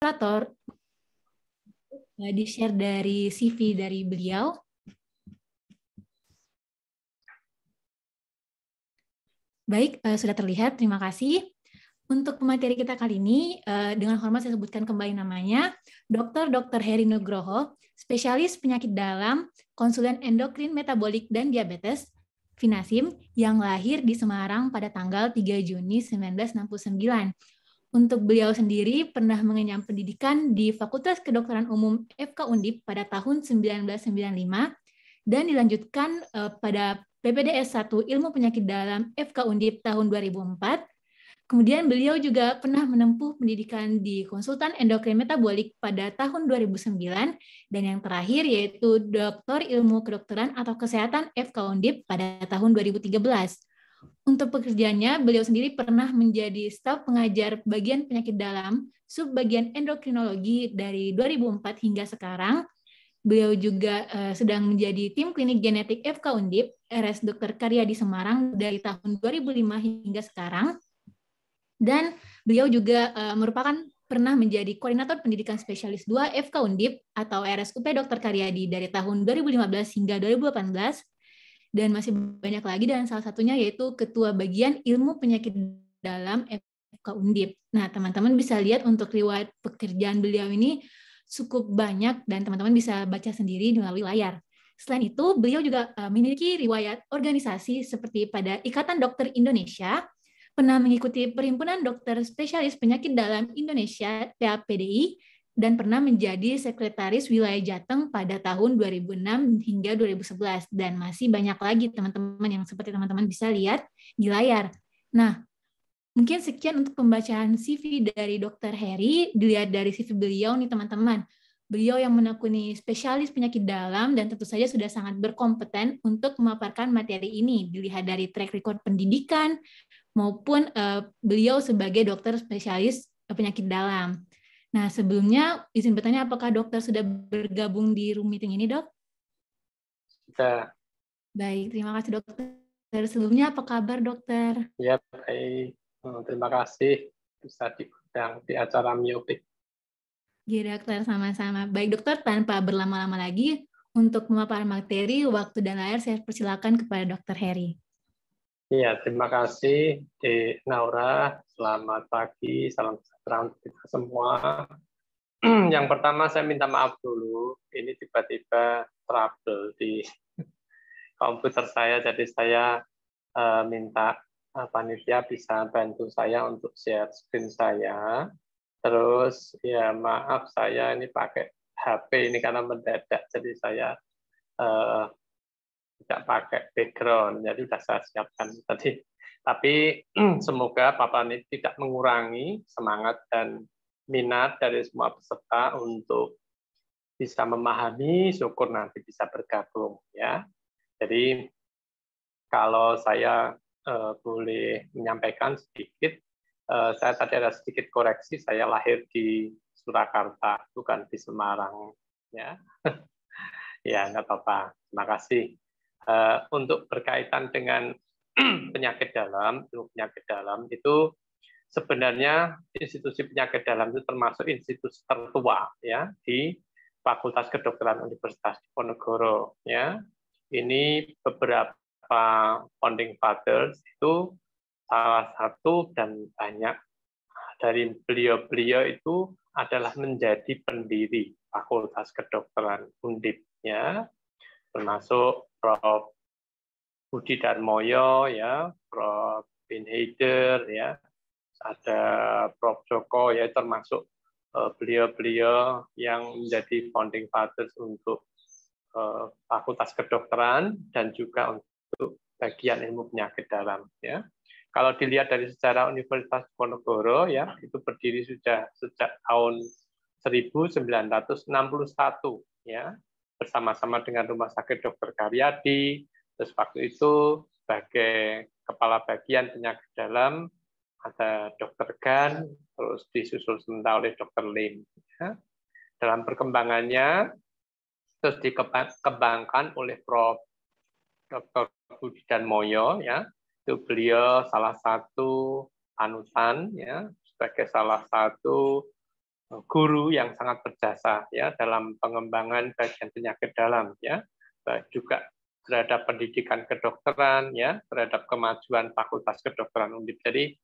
moderator di-share dari CV dari beliau. Baik, sudah terlihat. Terima kasih. Untuk pemateri kita kali ini, dengan hormat saya sebutkan kembali namanya, Dr. Heri Nugroho, spesialis penyakit dalam, konsulen endokrin metabolik dan diabetes, Finasim, yang lahir di Semarang pada tanggal 3 Juni 1969. Untuk beliau sendiri pernah mengenyam pendidikan di Fakultas Kedokteran Umum FK Undip pada tahun 1995 dan dilanjutkan pada PPDS 1 Ilmu Penyakit Dalam FK Undip tahun 2004. Kemudian beliau juga pernah menempuh pendidikan di konsultan endokrin metabolik pada tahun 2009 dan yang terakhir yaitu Doktor Ilmu Kedokteran atau Kesehatan FK Undip pada tahun 2013. Untuk pekerjaannya, beliau sendiri pernah menjadi staf pengajar bagian penyakit dalam, subbagian endokrinologi dari 2004 hingga sekarang. Beliau juga sedang menjadi tim klinik genetik FK Undip, RS Dr. Karyadi Semarang dari tahun 2005 hingga sekarang. Dan beliau juga merupakan pernah menjadi koordinator pendidikan spesialis 2 FK Undip atau RSUP Dr. Karyadi dari tahun 2015 hingga 2018. Dan masih banyak lagi dan salah satunya yaitu Ketua Bagian Ilmu Penyakit Dalam FK Undip. Nah, teman-teman bisa lihat untuk riwayat pekerjaan beliau ini cukup banyak dan teman-teman bisa baca sendiri melalui layar. Selain itu, beliau juga memiliki riwayat organisasi seperti pada Ikatan Dokter Indonesia, pernah mengikuti Perhimpunan Dokter Spesialis Penyakit Dalam Indonesia (PAPDI) dan pernah menjadi sekretaris wilayah Jateng pada tahun 2006 hingga 2011 dan masih banyak lagi teman-teman yang seperti teman-teman bisa lihat di layar. Nah, mungkin sekian untuk pembacaan CV dari Dr. Heri. Dilihat dari CV beliau nih teman-teman. Beliau yang menekuni spesialis penyakit dalam dan tentu saja sudah sangat berkompeten untuk memaparkan materi ini. Dilihat dari track record pendidikan, maupun beliau sebagai dokter spesialis penyakit dalam. Nah, sebelumnya izin bertanya apakah dokter sudah bergabung di room meeting ini, Dok? Sudah. Baik, terima kasih dokter. Sebelumnya apa kabar, dokter? Ya, baik. Terima kasih bisa diundang di acara Miopik. Ya, dokter, sama-sama. Baik, dokter, tanpa berlama-lama lagi, untuk memaparkan materi, waktu dan layar saya persilakan kepada Dokter Heri. Iya, terima kasih di Naura. Selamat pagi, salam sejahtera untuk kita semua. Yang pertama saya minta maaf dulu, ini tiba-tiba trouble di komputer saya, jadi saya minta panitia bisa bantu saya untuk share screen saya. Terus ya maaf saya ini pakai HP ini karena mendadak, jadi saya tidak pakai background, jadi sudah saya siapkan tadi. Tapi semoga paparan ini tidak mengurangi semangat dan minat dari semua peserta untuk bisa memahami, syukur nanti bisa bergabung ya. Jadi kalau saya boleh menyampaikan sedikit, saya tadi ada sedikit koreksi, saya lahir di Surakarta, bukan di Semarang ya. Ya, nggak apa-apa. Terima kasih. Untuk berkaitan dengan penyakit dalam itu sebenarnya institusi penyakit dalam itu termasuk institusi tertua ya di Fakultas Kedokteran Universitas Diponegoro ya. Ini beberapa founding fathers itu salah satu dan banyak dari beliau-beliau itu adalah menjadi pendiri Fakultas Kedokteran Undip ya, termasuk Prof. Budi Darmoyo ya, Prof. Bin Haider ya, ada Prof. Joko ya, termasuk beliau-beliau yang menjadi founding fathers untuk Fakultas Kedokteran dan juga untuk bagian ilmu penyakit dalam ya. Kalau dilihat dari sejarah Universitas Diponegoro ya, itu berdiri sudah sejak tahun 1961 ya, bersama-sama dengan Rumah Sakit Dr. Karyadi. Terus waktu itu sebagai kepala bagian penyakit dalam ada Dr. Gan, terus disusul sementara oleh Dr. Lim. Ya. Dalam perkembangannya terus dikembangkan oleh Prof. Dr. Budi Darmoyo ya. Itu beliau salah satu panutan ya, sebagai salah satu guru yang sangat berjasa ya dalam pengembangan bagian penyakit dalam ya, juga terhadap pendidikan kedokteran ya, terhadap kemajuan Fakultas Kedokteran Undip. Jadi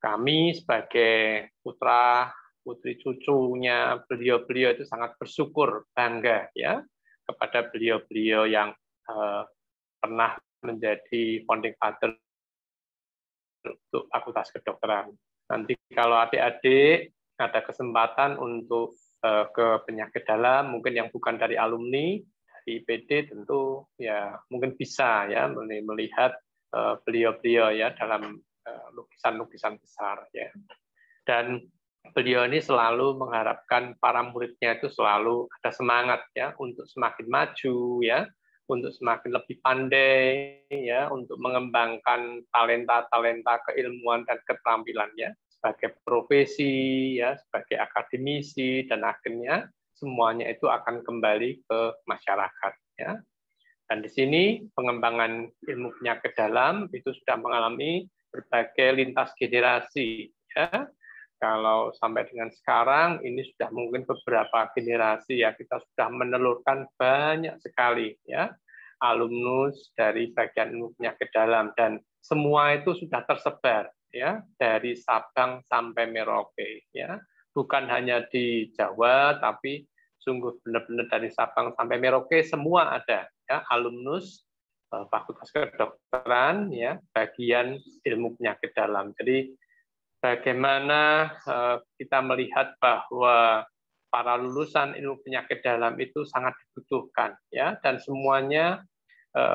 kami sebagai putra putri cucunya beliau-beliau itu sangat bersyukur, bangga ya kepada beliau-beliau yang pernah menjadi founding father untuk Fakultas Kedokteran. Nanti kalau adik-adik ada kesempatan untuk ke penyakit dalam, mungkin yang bukan dari alumni, dari IPD tentu ya mungkin bisa ya melihat beliau-beliau ya dalam lukisan-lukisan besar ya. Dan beliau ini selalu mengharapkan para muridnya itu selalu ada semangat ya untuk semakin maju ya, untuk semakin lebih pandai ya, untuk mengembangkan talenta-talenta keilmuan dan keterampilannya sebagai profesi ya, sebagai akademisi, dan akhirnya semuanya itu akan kembali ke masyarakat ya. Dan di sini pengembangan ilmu penyakit dalam itu sudah mengalami berbagai lintas generasi ya. Kalau sampai dengan sekarang ini sudah mungkin beberapa generasi ya, kita sudah menelurkan banyak sekali ya alumnus dari bagian ilmu penyakit dalam, dan semua itu sudah tersebar ya dari Sabang sampai Merauke ya. Bukan hanya di Jawa tapi sungguh benar-benar dari Sabang sampai Merauke semua ada ya alumnus Fakultas Kedokteran ya bagian ilmu penyakit dalam. Jadi bagaimana kita melihat bahwa para lulusan ilmu penyakit dalam itu sangat dibutuhkan ya, dan semuanya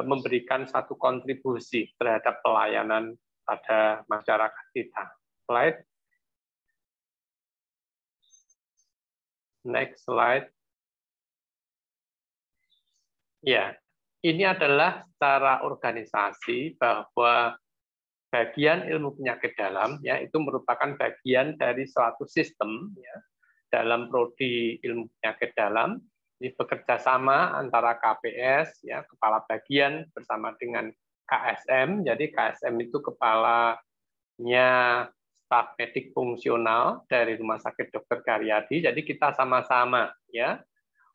memberikan satu kontribusi terhadap pelayanan pada masyarakat kita. Slide. Next slide. Ya, ini adalah secara organisasi bahwa bagian ilmu penyakit dalam ya itu merupakan bagian dari suatu sistem ya dalam prodi ilmu penyakit dalam. Ini bekerja sama antara KPS ya, kepala bagian, bersama dengan KSM. Jadi KSM itu kepalanya staf medik fungsional dari Rumah Sakit Dr. Karyadi. Jadi kita sama-sama ya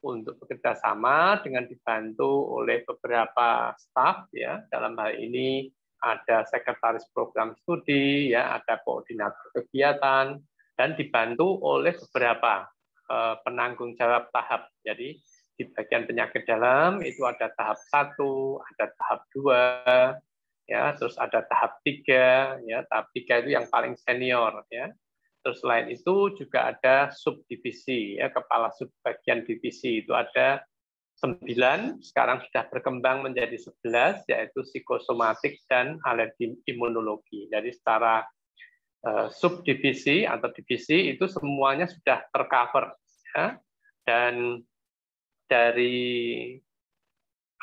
untuk bekerja sama dengan dibantu oleh beberapa staf ya. Dalam hal ini ada sekretaris program studi ya, ada koordinator kegiatan, dan dibantu oleh beberapa penanggung jawab tahap. Jadi di bagian penyakit dalam itu ada tahap 1, ada tahap 2, ya, terus ada tahap 3, ya, tahap 3 itu yang paling senior, ya. Terus selain itu juga ada subdivisi, ya, kepala subbagian divisi itu ada 9, sekarang sudah berkembang menjadi 11, yaitu psikosomatik dan alergi imunologi. Jadi secara subdivisi atau divisi itu semuanya sudah tercover ya. Dan dari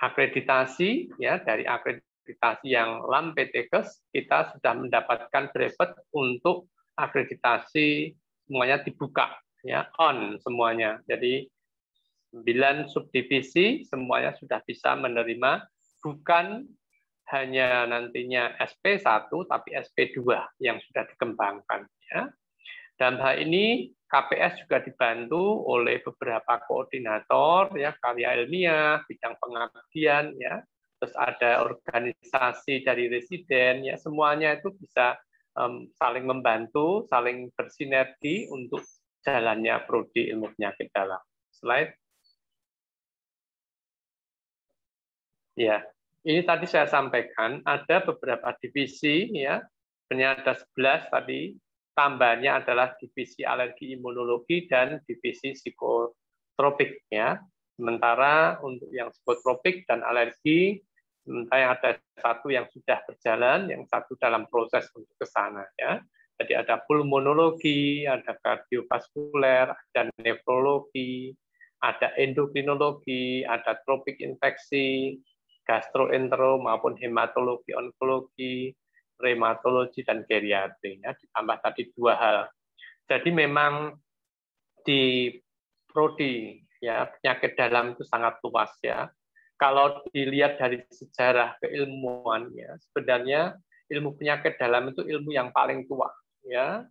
akreditasi ya, dari akreditasi yang LAMPTKes kita sudah mendapatkan brevet untuk akreditasi semuanya dibuka ya, on semuanya. Jadi 9 subdivisi semuanya sudah bisa menerima, bukan hanya nantinya SP1 tapi SP2 yang sudah dikembangkan ya. Dalam hal ini KPS juga dibantu oleh beberapa koordinator ya, karya ilmiah, bidang pengabdian ya. Terus ada organisasi dari residen ya, semuanya itu bisa saling membantu, saling bersinergi untuk jalannya prodi ilmu penyakit dalam. Slide. Ya. Ini tadi saya sampaikan, ada beberapa divisi, ya, ternyata ada 11 tadi, tambahnya adalah divisi alergi imunologi dan divisi psikotropik. Ya. Sementara untuk yang psikotropik dan alergi, sementara yang ada satu yang sudah berjalan, yang satu dalam proses untuk ke sana. Ya. Jadi ada pulmonologi, ada kardiovaskuler, ada nefrologi, ada endokrinologi, ada tropik infeksi, gastroentero maupun hematologi, onkologi, rheumatologi, dan geriatri. Ya, ditambah tadi 2 hal. Jadi memang di prodi ya penyakit dalam itu sangat luas ya. Kalau dilihat dari sejarah keilmuan ya, sebenarnya ilmu penyakit dalam itu ilmu yang paling tua ya.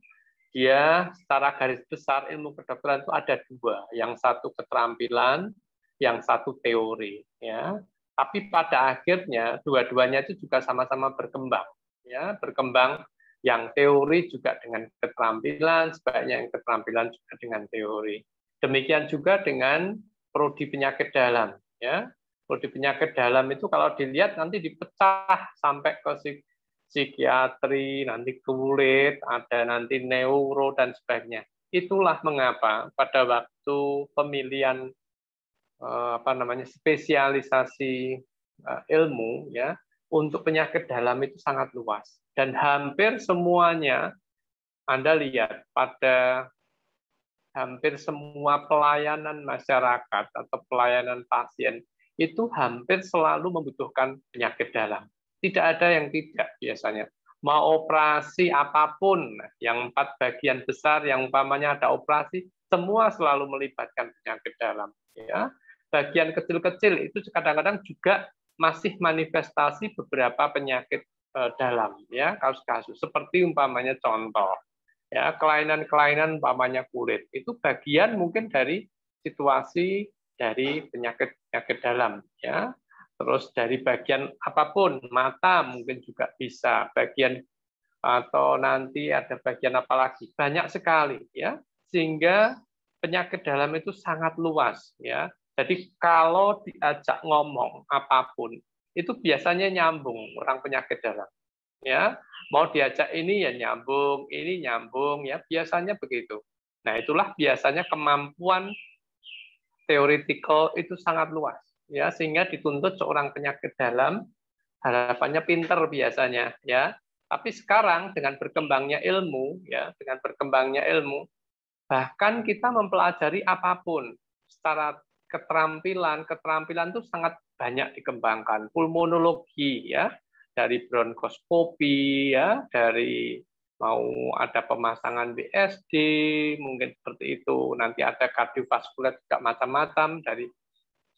dia secara garis besar ilmu kedokteran itu ada dua, yang satu keterampilan, yang satu teori, ya. Tapi pada akhirnya dua-duanya itu juga sama-sama berkembang, ya, berkembang yang teori juga dengan keterampilan, sebaiknya yang keterampilan juga dengan teori. Demikian juga dengan prodi penyakit dalam, ya. Prodi penyakit dalam itu kalau dilihat nanti dipecah sampai ke psikiatri, nanti kulit, ada nanti neuro dan sebagainya. Itulah mengapa pada waktu pemilihan spesialisasi ilmu, ya, untuk penyakit dalam itu sangat luas dan hampir semuanya Anda lihat pada hampir semua pelayanan masyarakat atau pelayanan pasien itu hampir selalu membutuhkan penyakit dalam. Tidak ada yang tidak biasanya. Mau operasi apapun, yang 4 bagian besar, yang umpamanya ada operasi, semua selalu melibatkan penyakit dalam. Ya. Bagian kecil-kecil itu kadang-kadang juga masih manifestasi beberapa penyakit dalam, ya, kasus-kasus seperti umpamanya contoh, ya, kelainan-kelainan umpamanya kulit itu bagian mungkin dari situasi dari penyakit dalam, ya. Terus dari bagian apapun, mata mungkin juga bisa bagian, atau nanti ada bagian apa lagi, banyak sekali, ya, sehingga penyakit dalam itu sangat luas, ya. Jadi kalau diajak ngomong apapun itu biasanya nyambung orang penyakit dalam, ya. Mau diajak ini ya nyambung, ini nyambung, ya, biasanya begitu. Nah, itulah biasanya kemampuan teoretikal itu sangat luas, ya, sehingga dituntut seorang penyakit dalam harapannya pinter biasanya, ya. Tapi sekarang dengan berkembangnya ilmu, ya, dengan berkembangnya ilmu, bahkan kita mempelajari apapun secara keterampilan itu sangat banyak dikembangkan. Pulmonologi, ya, dari bronkoskopi, ya, dari mau ada pemasangan BSD, mungkin seperti itu. Nanti ada kardiovaskuler juga macam-macam, dari,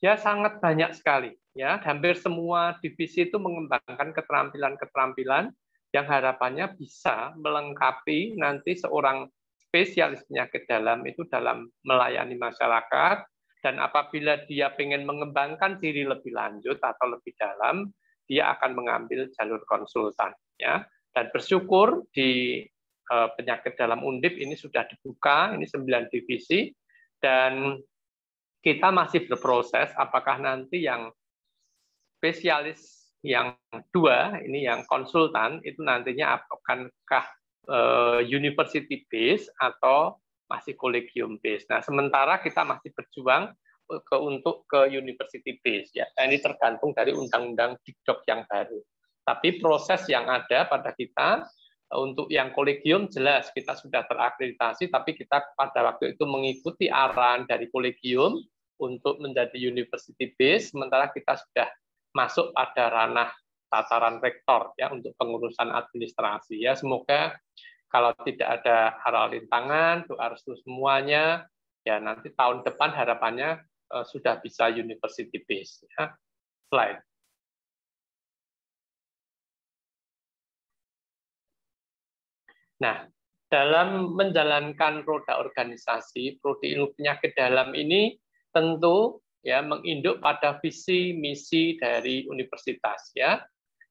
ya, sangat banyak sekali, ya. Hampir semua divisi itu mengembangkan keterampilan-keterampilan yang harapannya bisa melengkapi nanti seorang spesialis penyakit dalam itu dalam melayani masyarakat, dan apabila dia ingin mengembangkan diri lebih lanjut atau lebih dalam, dia akan mengambil jalur konsultan, ya. Dan bersyukur di penyakit dalam Undip ini sudah dibuka, ini 9 divisi, dan kita masih berproses apakah nanti yang spesialis yang 2, ini yang konsultan, itu nantinya akankah university base atau masih kolegium base. Nah, sementara kita masih berjuang untuk ke university base, ya. Nah, ini tergantung dari undang-undang Dikdok yang baru. Tapi proses yang ada pada kita untuk yang kolegium jelas kita sudah terakreditasi, tapi kita pada waktu itu mengikuti arahan dari kolegium untuk menjadi university base, sementara kita sudah masuk pada ranah tataran rektor, ya, untuk pengurusan administrasi, ya. Semoga kalau tidak ada hal rintangan, doa restu semuanya, ya, nanti tahun depan harapannya sudah bisa university base, ya. Slide. Nah, dalam menjalankan roda organisasi, prodi ilmu penyakit dalam ini tentu, ya, menginduk pada visi misi dari universitas, ya,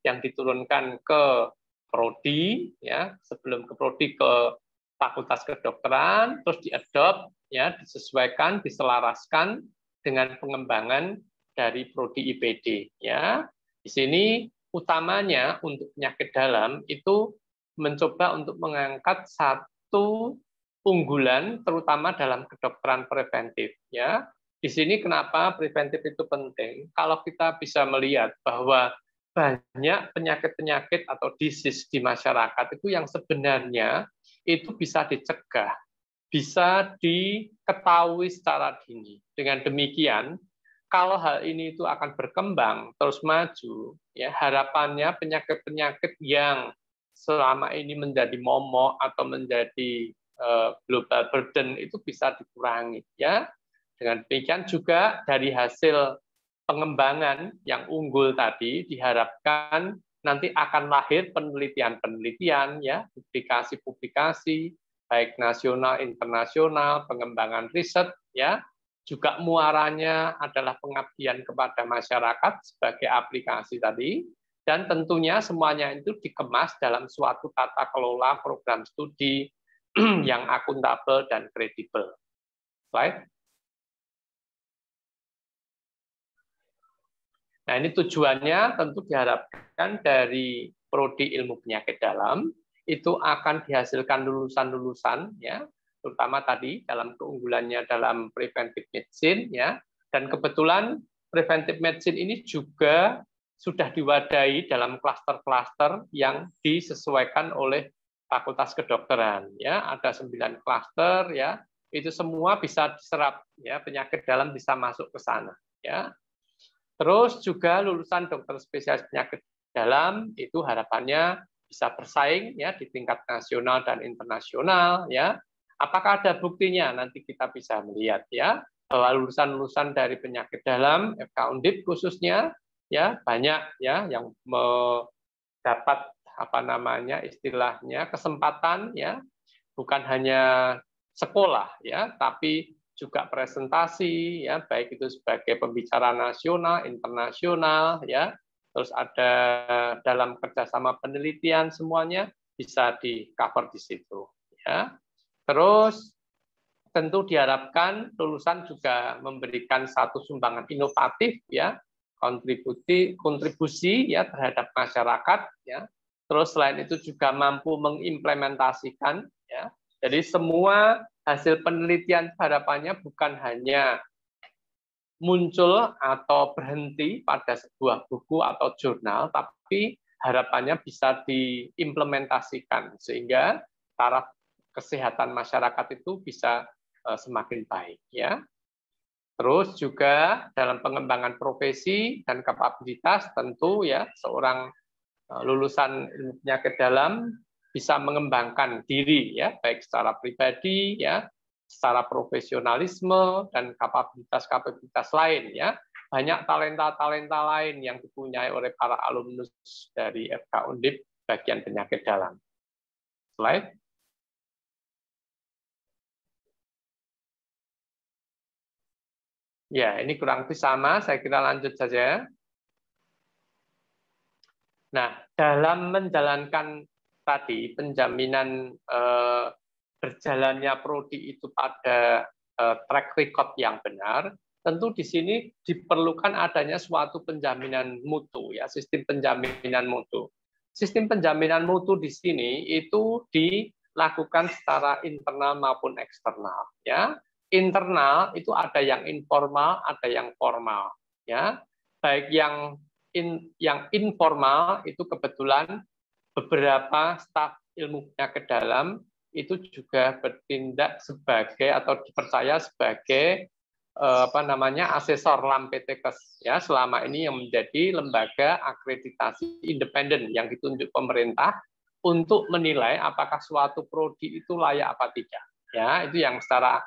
yang diturunkan ke prodi, ya, sebelum ke prodi ke fakultas kedokteran, terus diadopt, ya, disesuaikan, diselaraskan dengan pengembangan dari prodi IPD, ya. Di sini utamanya untuk penyakit dalam itu mencoba untuk mengangkat satu unggulan terutama dalam kedokteran preventif, ya. Di sini kenapa preventif itu penting? Kalau kita bisa melihat bahwa banyak penyakit-penyakit atau disease di masyarakat itu yang sebenarnya itu bisa dicegah, bisa diketahui secara dini. Dengan demikian, kalau hal ini itu akan berkembang terus maju, ya, harapannya penyakit-penyakit yang selama ini menjadi momok atau menjadi global burden itu bisa dikurangi, ya. Dengan demikian juga dari hasil pengembangan yang unggul tadi diharapkan nanti akan lahir penelitian-penelitian, ya, publikasi-publikasi baik nasional, internasional, pengembangan riset, ya, juga muaranya adalah pengabdian kepada masyarakat sebagai aplikasi tadi, dan tentunya semuanya itu dikemas dalam suatu tata kelola program studi yang akuntabel dan kredibel. Slide. Nah, ini tujuannya tentu diharapkan dari prodi ilmu penyakit dalam itu akan dihasilkan lulusan-lulusan, ya, terutama tadi dalam keunggulannya dalam preventive medicine, ya, dan kebetulan preventive medicine ini juga sudah diwadahi dalam klaster-klaster yang disesuaikan oleh Fakultas Kedokteran, ya, ada 9 klaster, ya, itu semua bisa diserap, ya, penyakit dalam bisa masuk ke sana, ya. Terus juga lulusan dokter spesialis penyakit dalam itu harapannya bisa bersaing, ya, di tingkat nasional dan internasional, ya. Apakah ada buktinya? Nanti kita bisa melihat, ya, bahwa lulusan-lulusan dari penyakit dalam FK Undip khususnya, ya, banyak, ya, yang mendapat apa namanya istilahnya kesempatan, ya, bukan hanya sekolah, ya, tapi juga presentasi, ya, baik itu sebagai pembicara nasional, internasional, ya, terus ada dalam kerjasama penelitian, semuanya bisa di-cover di situ, ya. Terus tentu diharapkan lulusan juga memberikan satu sumbangan inovatif, ya, kontribusi ya terhadap masyarakat, ya. Terus selain itu juga mampu mengimplementasikan, ya. Jadi semua hasil penelitian harapannya bukan hanya muncul atau berhenti pada sebuah buku atau jurnal, tapi harapannya bisa diimplementasikan sehingga taraf kesehatan masyarakat itu bisa semakin baik, ya. Terus juga dalam pengembangan profesi dan kapabilitas tentu, ya, seorang lulusan ilmu penyakit dalam bisa mengembangkan diri, ya, baik secara pribadi, ya, secara profesionalisme dan kapabilitas lain, ya. Banyak talenta-talenta lain yang dipunyai oleh para alumnus dari FK Undip bagian penyakit dalam. Slide. Ya, ini kurang lebih sama, saya kira lanjut saja. Nah, dalam menjalankan tadi penjaminan berjalannya prodi itu pada track record yang benar, tentu di sini diperlukan adanya suatu penjaminan mutu, ya, sistem penjaminan mutu. Sistem penjaminan mutu di sini itu dilakukan secara internal maupun eksternal, ya. Internal itu ada yang informal, ada yang formal, ya. Baik yang informal itu kebetulan beberapa staf ilmu penyakit dalam itu juga bertindak sebagai atau dipercaya sebagai asesor LAMPTKes, ya, selama ini yang menjadi lembaga akreditasi independen yang ditunjuk pemerintah untuk menilai apakah suatu prodi itu layak apa tidak, ya. Itu yang secara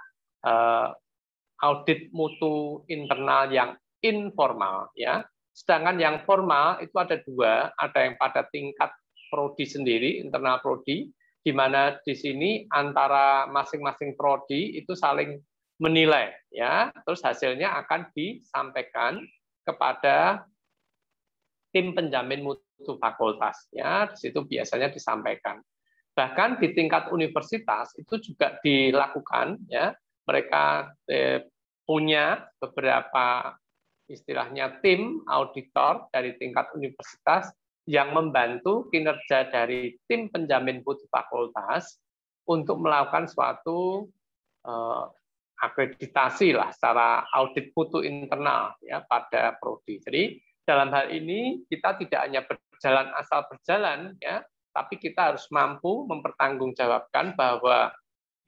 audit mutu internal yang informal, ya. Sedangkan yang formal itu ada dua, ada yang pada tingkat prodi sendiri, internal prodi, di mana di sini antara masing-masing prodi itu saling menilai, ya. Terus hasilnya akan disampaikan kepada tim penjamin mutu fakultas, ya. Di situ biasanya disampaikan. Bahkan di tingkat universitas itu juga dilakukan, ya. Mereka punya beberapa istilahnya tim auditor dari tingkat universitas yang membantu kinerja dari tim penjamin mutu fakultas untuk melakukan suatu akreditasi lah secara audit mutu internal, ya, pada prodi. Jadi dalam hal ini kita tidak hanya berjalan asal berjalan, ya, tapi kita harus mampu mempertanggungjawabkan bahwa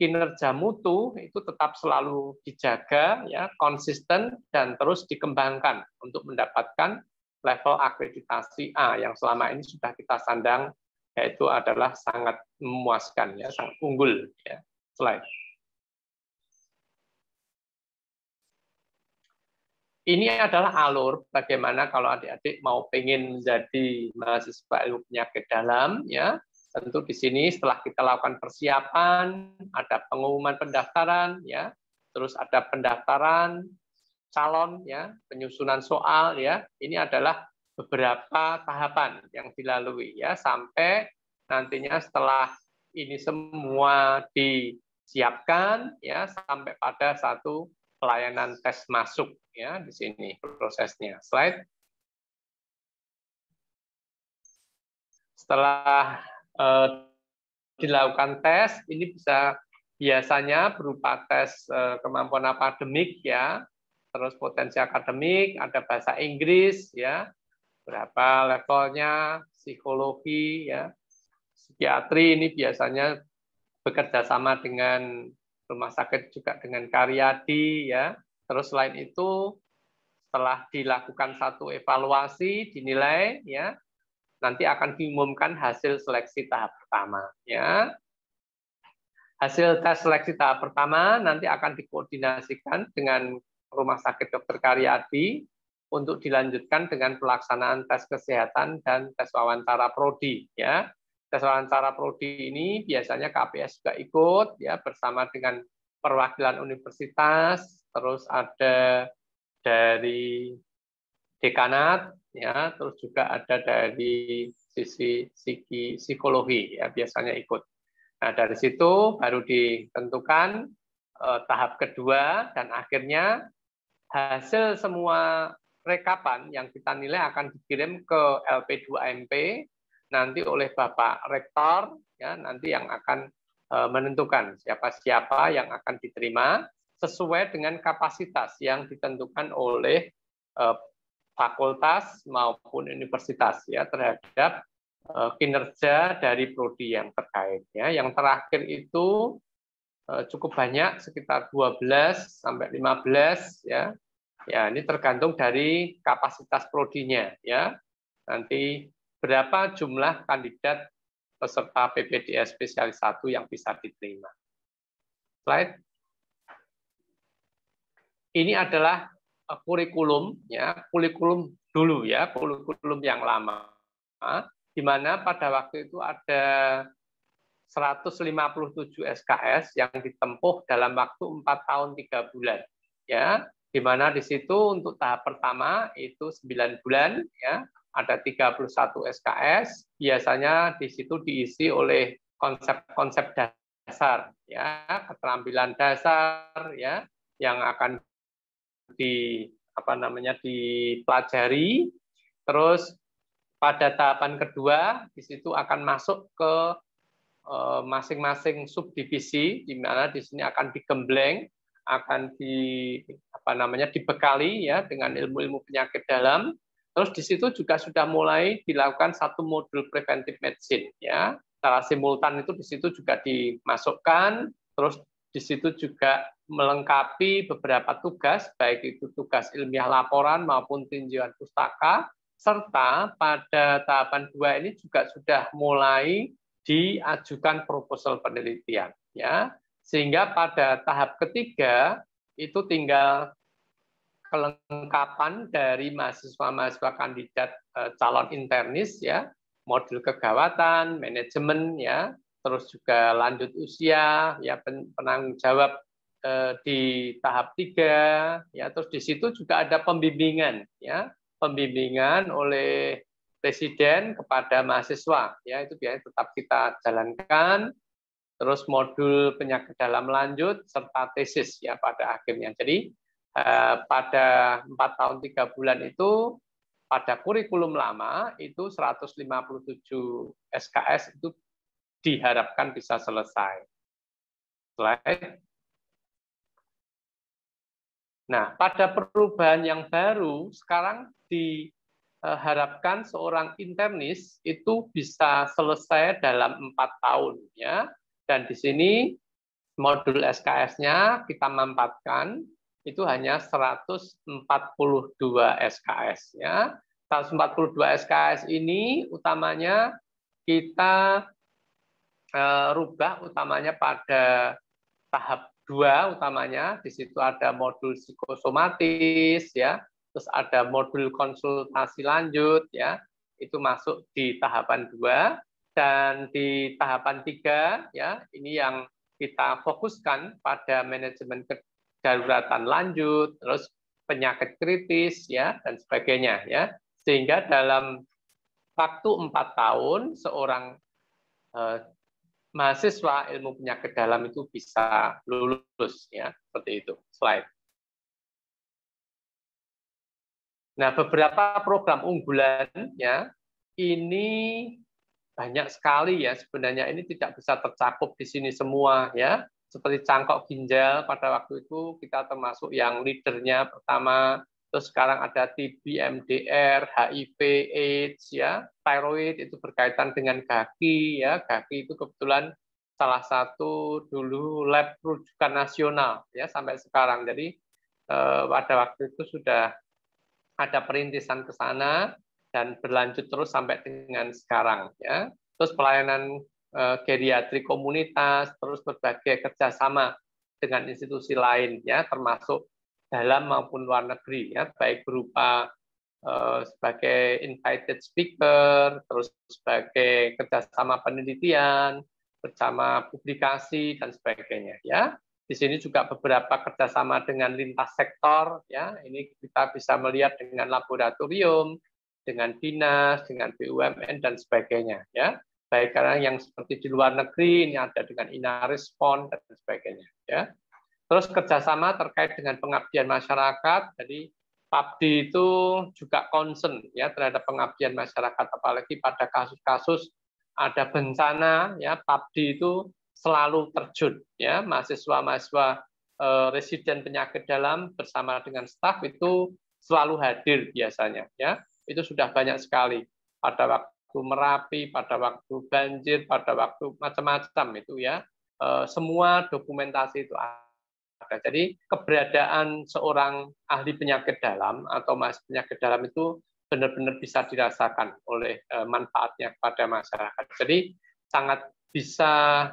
kinerja mutu itu tetap selalu dijaga, ya, konsisten dan terus dikembangkan untuk mendapatkan level akreditasi A yang selama ini sudah kita sandang, yaitu adalah sangat memuaskan, ya, sangat unggul, ya. Slide. Ini adalah alur bagaimana kalau adik-adik mau pengen menjadi mahasiswa ilmu penyakit dalam, ya. tentu di sini setelah kita lakukan persiapan, ada pengumuman pendaftaran, ya, terus ada pendaftaran calon, ya, penyusunan soal, ya, ini adalah beberapa tahapan yang dilalui, ya, sampai nantinya setelah ini semua disiapkan, ya, sampai pada satu pelayanan tes masuk, ya, di sini prosesnya. Slide. Setelah dilakukan tes, ini bisa biasanya berupa tes kemampuan akademik, ya, terus potensi akademik, ada bahasa Inggris, ya, berapa levelnya, psikologi, ya, psikiatri ini biasanya bekerja sama dengan rumah sakit juga dengan Karyadi, ya. Terus selain itu setelah dilakukan satu evaluasi dinilai, ya, nanti akan diumumkan hasil seleksi tahap pertama, ya. Hasil tes seleksi tahap pertama nanti akan dikoordinasikan dengan Rumah Sakit Dr. Karyadi untuk dilanjutkan dengan pelaksanaan tes kesehatan dan tes wawancara prodi, ya. Tes wawancara prodi ini biasanya KPS juga ikut, ya, bersama dengan perwakilan universitas, terus ada dari dekanat, ya, terus juga ada dari sisi psikologi, ya, biasanya ikut. Nah, dari situ baru ditentukan tahap kedua, dan akhirnya hasil semua rekapan yang kita nilai akan dikirim ke LP2MP nanti oleh Bapak Rektor, ya, nanti yang akan menentukan siapa-siapa yang akan diterima sesuai dengan kapasitas yang ditentukan oleh fakultas maupun universitas, ya, terhadap kinerja dari prodi yang terkait, ya. Yang terakhir itu cukup banyak, sekitar 12 sampai 15, ya. Ya, ini tergantung dari kapasitas prodinya, ya. Nanti berapa jumlah kandidat peserta PPDS spesialis 1 yang bisa diterima. Slide. Ini adalah kurikulum, ya, kurikulum dulu, ya, kurikulum yang lama, di mana pada waktu itu ada 157 SKS yang ditempuh dalam waktu 4 tahun 3 bulan, ya, di mana di situ untuk tahap pertama itu 9 bulan, ya, ada 31 SKS, biasanya di situ diisi oleh konsep-konsep dasar, ya, keterampilan dasar, ya, yang akan dipelajari. Terus pada tahapan kedua di situ akan masuk ke masing-masing subdivisi, di mana di sini akan digembleng, akan dibekali, ya, dengan ilmu-ilmu penyakit dalam. Terus di situ juga sudah mulai dilakukan satu modul preventive medicine, ya, secara simultan itu di situ juga dimasukkan. Terus di situ juga melengkapi beberapa tugas, baik itu tugas ilmiah laporan maupun tinjauan pustaka, serta pada tahapan 2 ini juga sudah mulai diajukan proposal penelitian, ya. Sehingga pada tahap ketiga itu tinggal kelengkapan dari mahasiswa-mahasiswa kandidat calon internis, ya, modul kegawatan, manajemen, ya, terus juga lanjut usia, ya, penanggung jawab di tahap 3, ya, terus di situ juga ada pembimbingan, ya, pembimbingan oleh presiden kepada mahasiswa, ya, itu biasanya tetap kita jalankan. Terus modul penyakit dalam lanjut serta tesis, ya, pada akhirnya. Jadi pada 4 tahun 3 bulan itu pada kurikulum lama itu 157 SKS itu diharapkan bisa selesai. Slide. Nah, pada perubahan yang baru sekarang diharapkan seorang internis itu bisa selesai dalam 4 tahun, ya. Dan di sini modul SKS-nya kita mampatkan itu hanya 142 SKS, ya. 142 SKS ini utamanya kita rubah utamanya pada tahap 2 utamanya. Di situ ada modul psikosomatis, ya. Terus ada modul konsultasi lanjut, ya. Itu masuk di tahapan 2. Dan di tahapan 3 ya, ini yang kita fokuskan pada manajemen kedaruratan lanjut, terus penyakit kritis ya dan sebagainya ya. Sehingga dalam waktu 4 tahun seorang mahasiswa ilmu penyakit dalam itu bisa lulus ya, seperti itu. Slide. Nah, beberapa program unggulan ya, ini banyak sekali ya, sebenarnya ini tidak bisa tercakup di sini semua ya. Seperti cangkok ginjal pada waktu itu kita termasuk yang leadernya pertama. Terus sekarang ada TB, MDR, HIV, AIDS ya, thyroid itu berkaitan dengan kaki ya. Kaki itu kebetulan salah satu dulu lab rujukan nasional ya sampai sekarang. Jadi pada waktu itu sudah ada perintisan ke sana dan berlanjut terus sampai dengan sekarang ya. Terus pelayanan geriatri komunitas, terus berbagai kerjasama dengan institusi lain ya, termasuk dalam maupun luar negeri ya, baik berupa sebagai invited speaker, terus sebagai kerjasama penelitian, bersama publikasi dan sebagainya ya. Di sini juga beberapa kerjasama dengan lintas sektor ya. Ini kita bisa melihat dengan laboratorium, dengan dinas, dengan BUMN dan sebagainya ya. Baik karena yang seperti di luar negeri ini ada dengan Inarespon dan sebagainya ya. Terus kerjasama terkait dengan pengabdian masyarakat. Jadi PABDI itu juga concern ya terhadap pengabdian masyarakat, apalagi pada kasus-kasus ada bencana ya, PABDI itu selalu terjun ya, mahasiswa-mahasiswa residen penyakit dalam bersama dengan staf itu selalu hadir biasanya ya. Itu sudah banyak sekali pada waktu Merapi, pada waktu banjir, pada waktu macam-macam itu ya. Semua dokumentasi itu ada. Jadi keberadaan seorang ahli penyakit dalam atau mahasiswa penyakit dalam itu benar-benar bisa dirasakan oleh manfaatnya kepada masyarakat. Jadi sangat bisa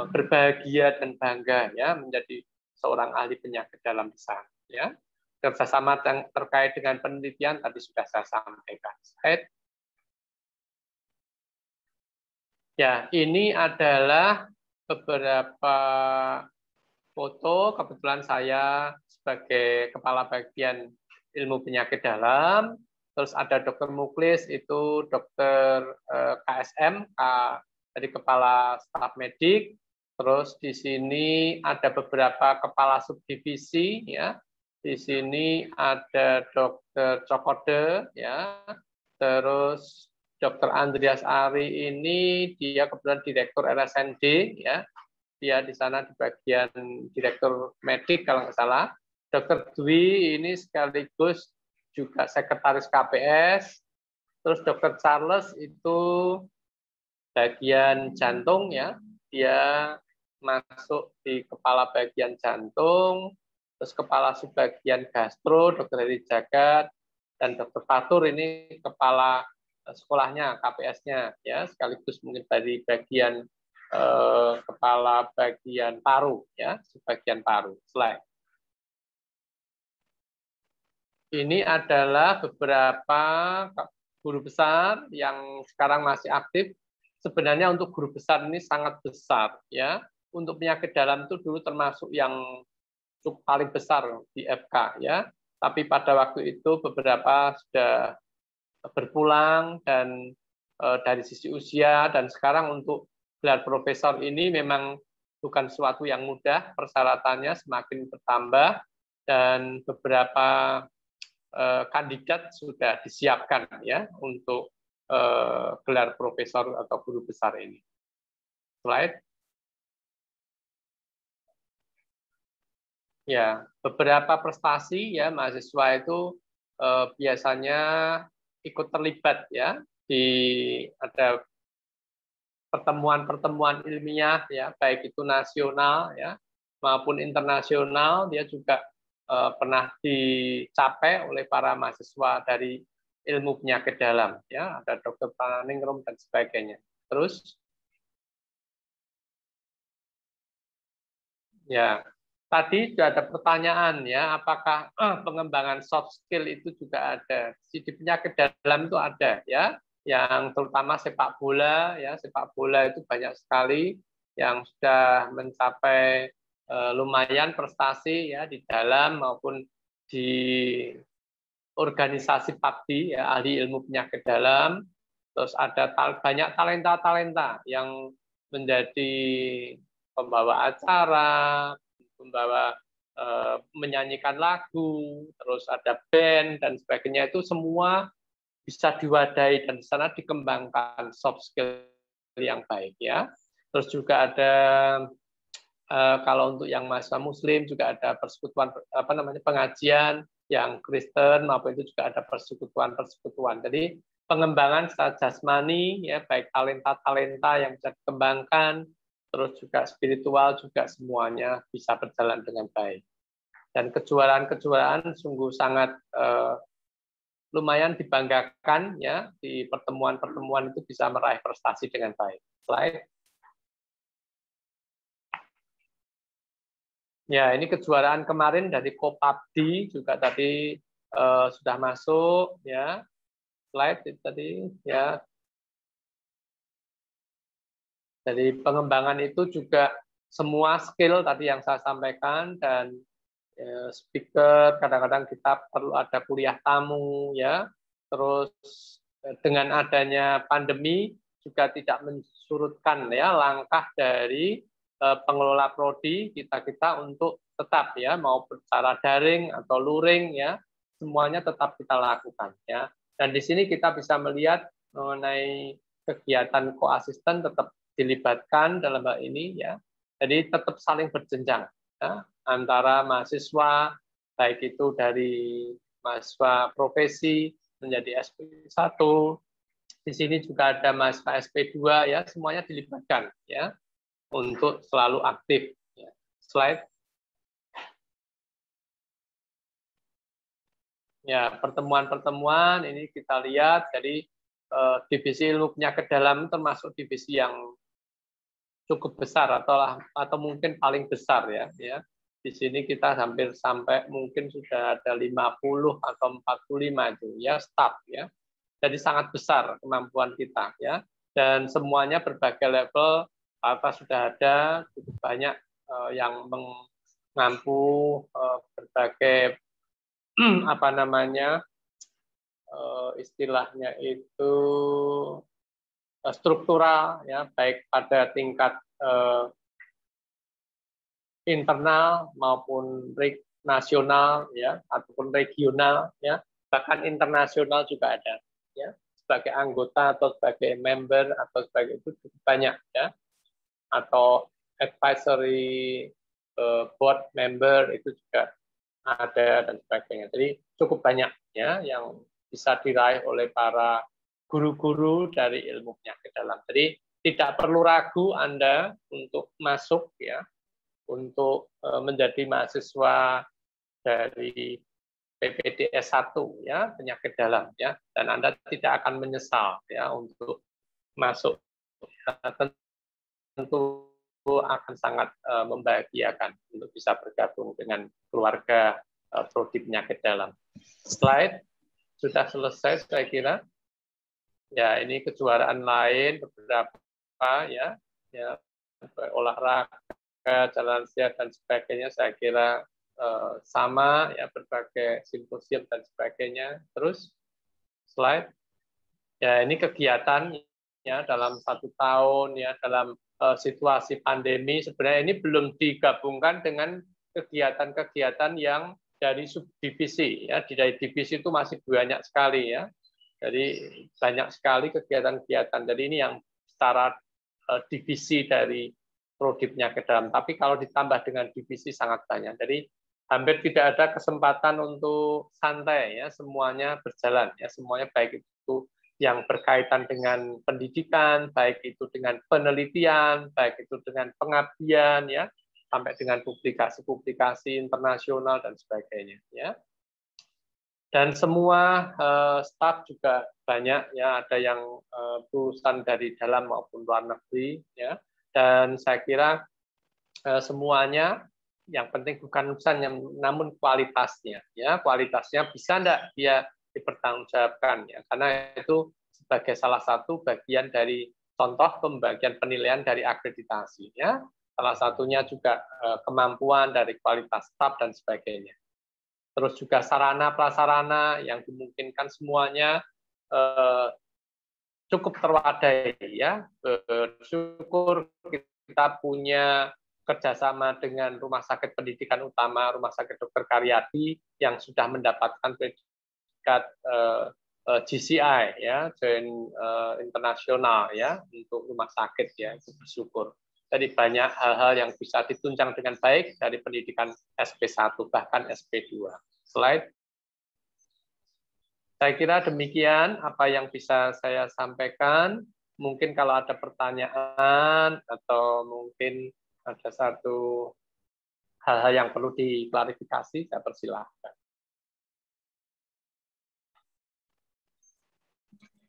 berbahagia dan bangga ya menjadi seorang ahli penyakit dalam di sana ya. Kerjasama terkait dengan penelitian tadi sudah saya sampaikan. Ya, ini adalah beberapa foto. Kebetulan saya sebagai kepala bagian ilmu penyakit dalam. Terus ada Dr. Muklis, itu Dr. KSM, dari kepala staf medik. Terus di sini ada beberapa kepala subdivisi, ya. Di sini ada Dr. Cokode, ya. Terus Dr. Andreas Ari ini dia kebetulan direktur RSND, ya. Dia di sana di bagian direktur medik kalau nggak salah. Dr. Dwi ini sekaligus juga sekretaris KPS. Terus Dr. Charles itu bagian jantung ya. Dia masuk di kepala bagian jantung, terus kepala subbagian gastro, Dr. Heri Jagat, dan Dr. Fatur ini kepala sekolahnya, KPS-nya ya, sekaligus mungkin dari bagian kepala bagian paru ya, subbagian paru. Slide. Ini adalah beberapa guru besar yang sekarang masih aktif. Sebenarnya untuk guru besar ini sangat besar ya. Untuk penyakit dalam itu dulu termasuk yang cukup paling besar di FK ya. Tapi pada waktu itu beberapa sudah berpulang dan dari sisi usia, dan sekarang untuk gelar profesor ini memang bukan sesuatu yang mudah, persyaratannya semakin bertambah dan beberapa kandidat sudah disiapkan ya untuk gelar profesor atau guru besar ini. Slide. Ya, beberapa prestasi ya mahasiswa itu biasanya ikut terlibat ya di ada pertemuan-pertemuan ilmiah ya, baik itu nasional ya maupun internasional. Dia juga pernah dicapai oleh para mahasiswa dari ilmu penyakit dalam ya, ada Dr. Praningrum dan sebagainya. Terus ya, tadi sudah ada pertanyaan ya, apakah pengembangan soft skill itu juga ada? Di penyakit dalam itu ada ya. yang terutama sepak bola ya, sepak bola itu banyak sekali yang sudah mencapai lumayan prestasi ya di dalam maupun di organisasi PABDI ya, ahli ilmu penyakit dalam. Terus ada banyak talenta-talenta yang menjadi pembawa acara, pembawa menyanyikan lagu, terus ada band dan sebagainya, itu semua bisa diwadahi dan di sana dikembangkan soft skill yang baik ya. Terus juga ada kalau untuk yang mahasiswa Muslim juga ada persekutuan pengajian yang Kristen maupun itu juga ada persekutuan. Jadi pengembangan secara jasmani ya, baik talenta-talenta yang bisa dikembangkan, terus juga spiritual juga semuanya bisa berjalan dengan baik. Dan kejuaraan-kejuaraan sungguh sangat lumayan dibanggakan ya, di pertemuan-pertemuan itu bisa meraih prestasi dengan baik. Slide. Ya, ini kejuaraan kemarin dari Kopabdi juga tadi sudah masuk ya. Slide itu tadi ya. Jadi pengembangan itu juga semua skill tadi yang saya sampaikan, dan speaker, kadang-kadang kita perlu ada kuliah tamu ya. Terus dengan adanya pandemi juga tidak mensurutkan ya langkah dari pengelola prodi kita untuk tetap ya, mau secara daring atau luring ya, semuanya tetap kita lakukan ya. Dan di sini kita bisa melihat mengenai kegiatan koasisten tetap dilibatkan dalam hal ini ya. Jadi tetap saling berjenjang ya, antara mahasiswa, baik itu dari mahasiswa profesi menjadi SP1, di sini juga ada mahasiswa SP2 ya, semuanya dilibatkan ya untuk selalu aktif. Ya. Slide. Ya, pertemuan-pertemuan ini kita lihat, jadi divisi ilmu penyakit dalam termasuk divisi yang cukup besar atau mungkin paling besar ya. Di sini kita hampir sampai mungkin sudah ada 50 atau 45 itu ya staf ya. Jadi sangat besar kemampuan kita ya. Dan semuanya berbagai level, apa sudah ada cukup banyak yang mengampu berbagai apa namanya istilahnya itu struktural ya, baik pada tingkat internal maupun nasional ya, ataupun regional ya, bahkan internasional juga ada ya, sebagai anggota atau sebagai member atau sebagai itu cukup banyak ya, atau advisory board member itu juga ada dan sebagainya. Jadi cukup banyak ya yang bisa diraih oleh para guru-guru dari ilmu penyakit dalam. Jadi tidak perlu ragu Anda untuk masuk ya, untuk menjadi mahasiswa dari PPDS 1 ya, penyakit dalam ya, dan Anda tidak akan menyesal ya untuk masuk. Tentu akan sangat membahagiakan untuk bisa bergabung dengan keluarga prodi penyakit dalam. Slide sudah selesai saya kira. Ya, ini kejuaraan lain beberapa ya olahraga, jalan sehat dan sebagainya, saya kira sama ya, berbagai simposium dan sebagainya. Terus slide. Ya, ini kegiatan ya dalam 1 tahun ya, dalam situasi pandemi sebenarnya ini belum digabungkan dengan kegiatan-kegiatan yang dari subdivisi ya. Dari divisi itu masih banyak sekali ya. Jadi banyak sekali kegiatan-kegiatan. Jadi ini yang secara divisi dari prodi penyakit dalam. Tapi kalau ditambah dengan divisi sangat banyak. Jadi hampir tidak ada kesempatan untuk santai ya. Semuanya berjalan ya. Semuanya baik itu yang berkaitan dengan pendidikan, baik itu dengan penelitian, baik itu dengan pengabdian ya, sampai dengan publikasi-publikasi internasional dan sebagainya ya. Dan semua staf juga banyak ya, ada yang lulusan dari dalam maupun luar negeri ya. Dan saya kira semuanya yang penting bukan lulusannya namun kualitasnya ya. Kualitasnya bisa enggak dia dipertanggungjawabkan ya, karena itu sebagai salah satu bagian dari contoh pembagian penilaian dari akreditasi, ya. Salah satunya juga kemampuan dari kualitas staf dan sebagainya. Terus juga sarana prasarana yang dimungkinkan semuanya cukup terwadai, ya. Bersyukur kita punya kerjasama dengan Rumah Sakit Pendidikan Utama, Rumah Sakit Dr. Karyadi yang sudah mendapatkan predikat GCI, ya, Joint Internasional, ya, untuk rumah sakit, ya, itu bersyukur. Jadi banyak hal-hal yang bisa ditunjang dengan baik dari pendidikan SP1 bahkan SP2. Slide. Saya kira demikian apa yang bisa saya sampaikan. Mungkin kalau ada pertanyaan atau mungkin ada satu hal-hal yang perlu diklarifikasi, saya persilahkan.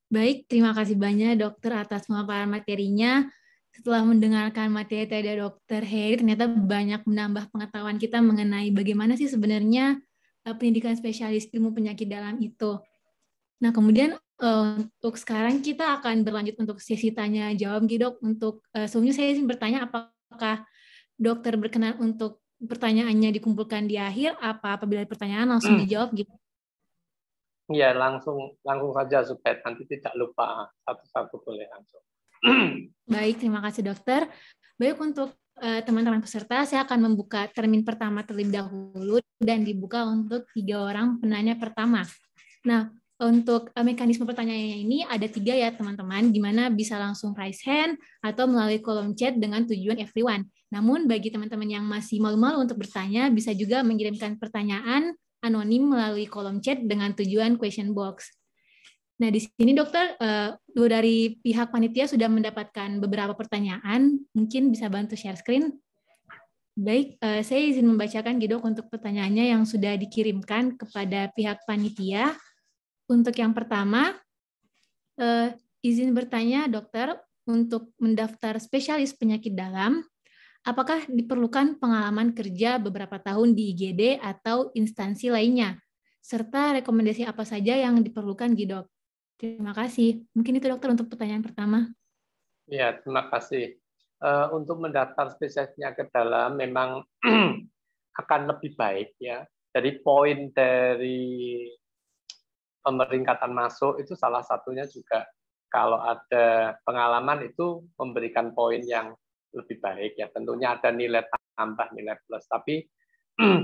Baik, terima kasih banyak dokter atas pemaparan materinya. Setelah mendengarkan materi dari Dr. Heri, ternyata banyak menambah pengetahuan kita mengenai bagaimana sih sebenarnya pendidikan spesialis ilmu penyakit dalam itu. Nah, kemudian untuk sekarang kita akan berlanjut untuk sesi tanya jawab, Dok. Untuk sebelumnya saya ingin bertanya, apakah dokter berkenan untuk pertanyaannya dikumpulkan di akhir, apabila pertanyaan langsung dijawab gitu? Ya, langsung saja supaya nanti tidak lupa satu-satu, boleh langsung. Baik, terima kasih dokter. Baik, untuk teman-teman peserta, saya akan membuka termin pertama terlebih dahulu dan dibuka untuk 3 orang penanya pertama. Nah, untuk mekanisme pertanyaannya ini ada 3 ya teman-teman, di mana bisa langsung raise hand atau melalui kolom chat dengan tujuan everyone. Namun bagi teman-teman yang masih malu-malu untuk bertanya, bisa juga mengirimkan pertanyaan anonim melalui kolom chat dengan tujuan question box. Nah, di sini dokter, dari pihak panitia sudah mendapatkan beberapa pertanyaan, mungkin bisa bantu share screen. Baik, saya izin membacakan Dok untuk pertanyaannya yang sudah dikirimkan kepada pihak panitia. Untuk yang pertama, izin bertanya dokter, untuk mendaftar spesialis penyakit dalam, apakah diperlukan pengalaman kerja beberapa tahun di IGD atau instansi lainnya? Serta rekomendasi apa saja yang diperlukan, Dok? Terima kasih. Mungkin itu dokter untuk pertanyaan pertama. Ya, terima kasih. Untuk mendaftar spesialis penyakit dalam memang akan lebih baik, ya. Jadi poin dari pemeringkatan masuk itu salah satunya juga kalau ada pengalaman itu memberikan poin yang lebih baik, ya. Tentunya ada nilai tambah, nilai plus, tapi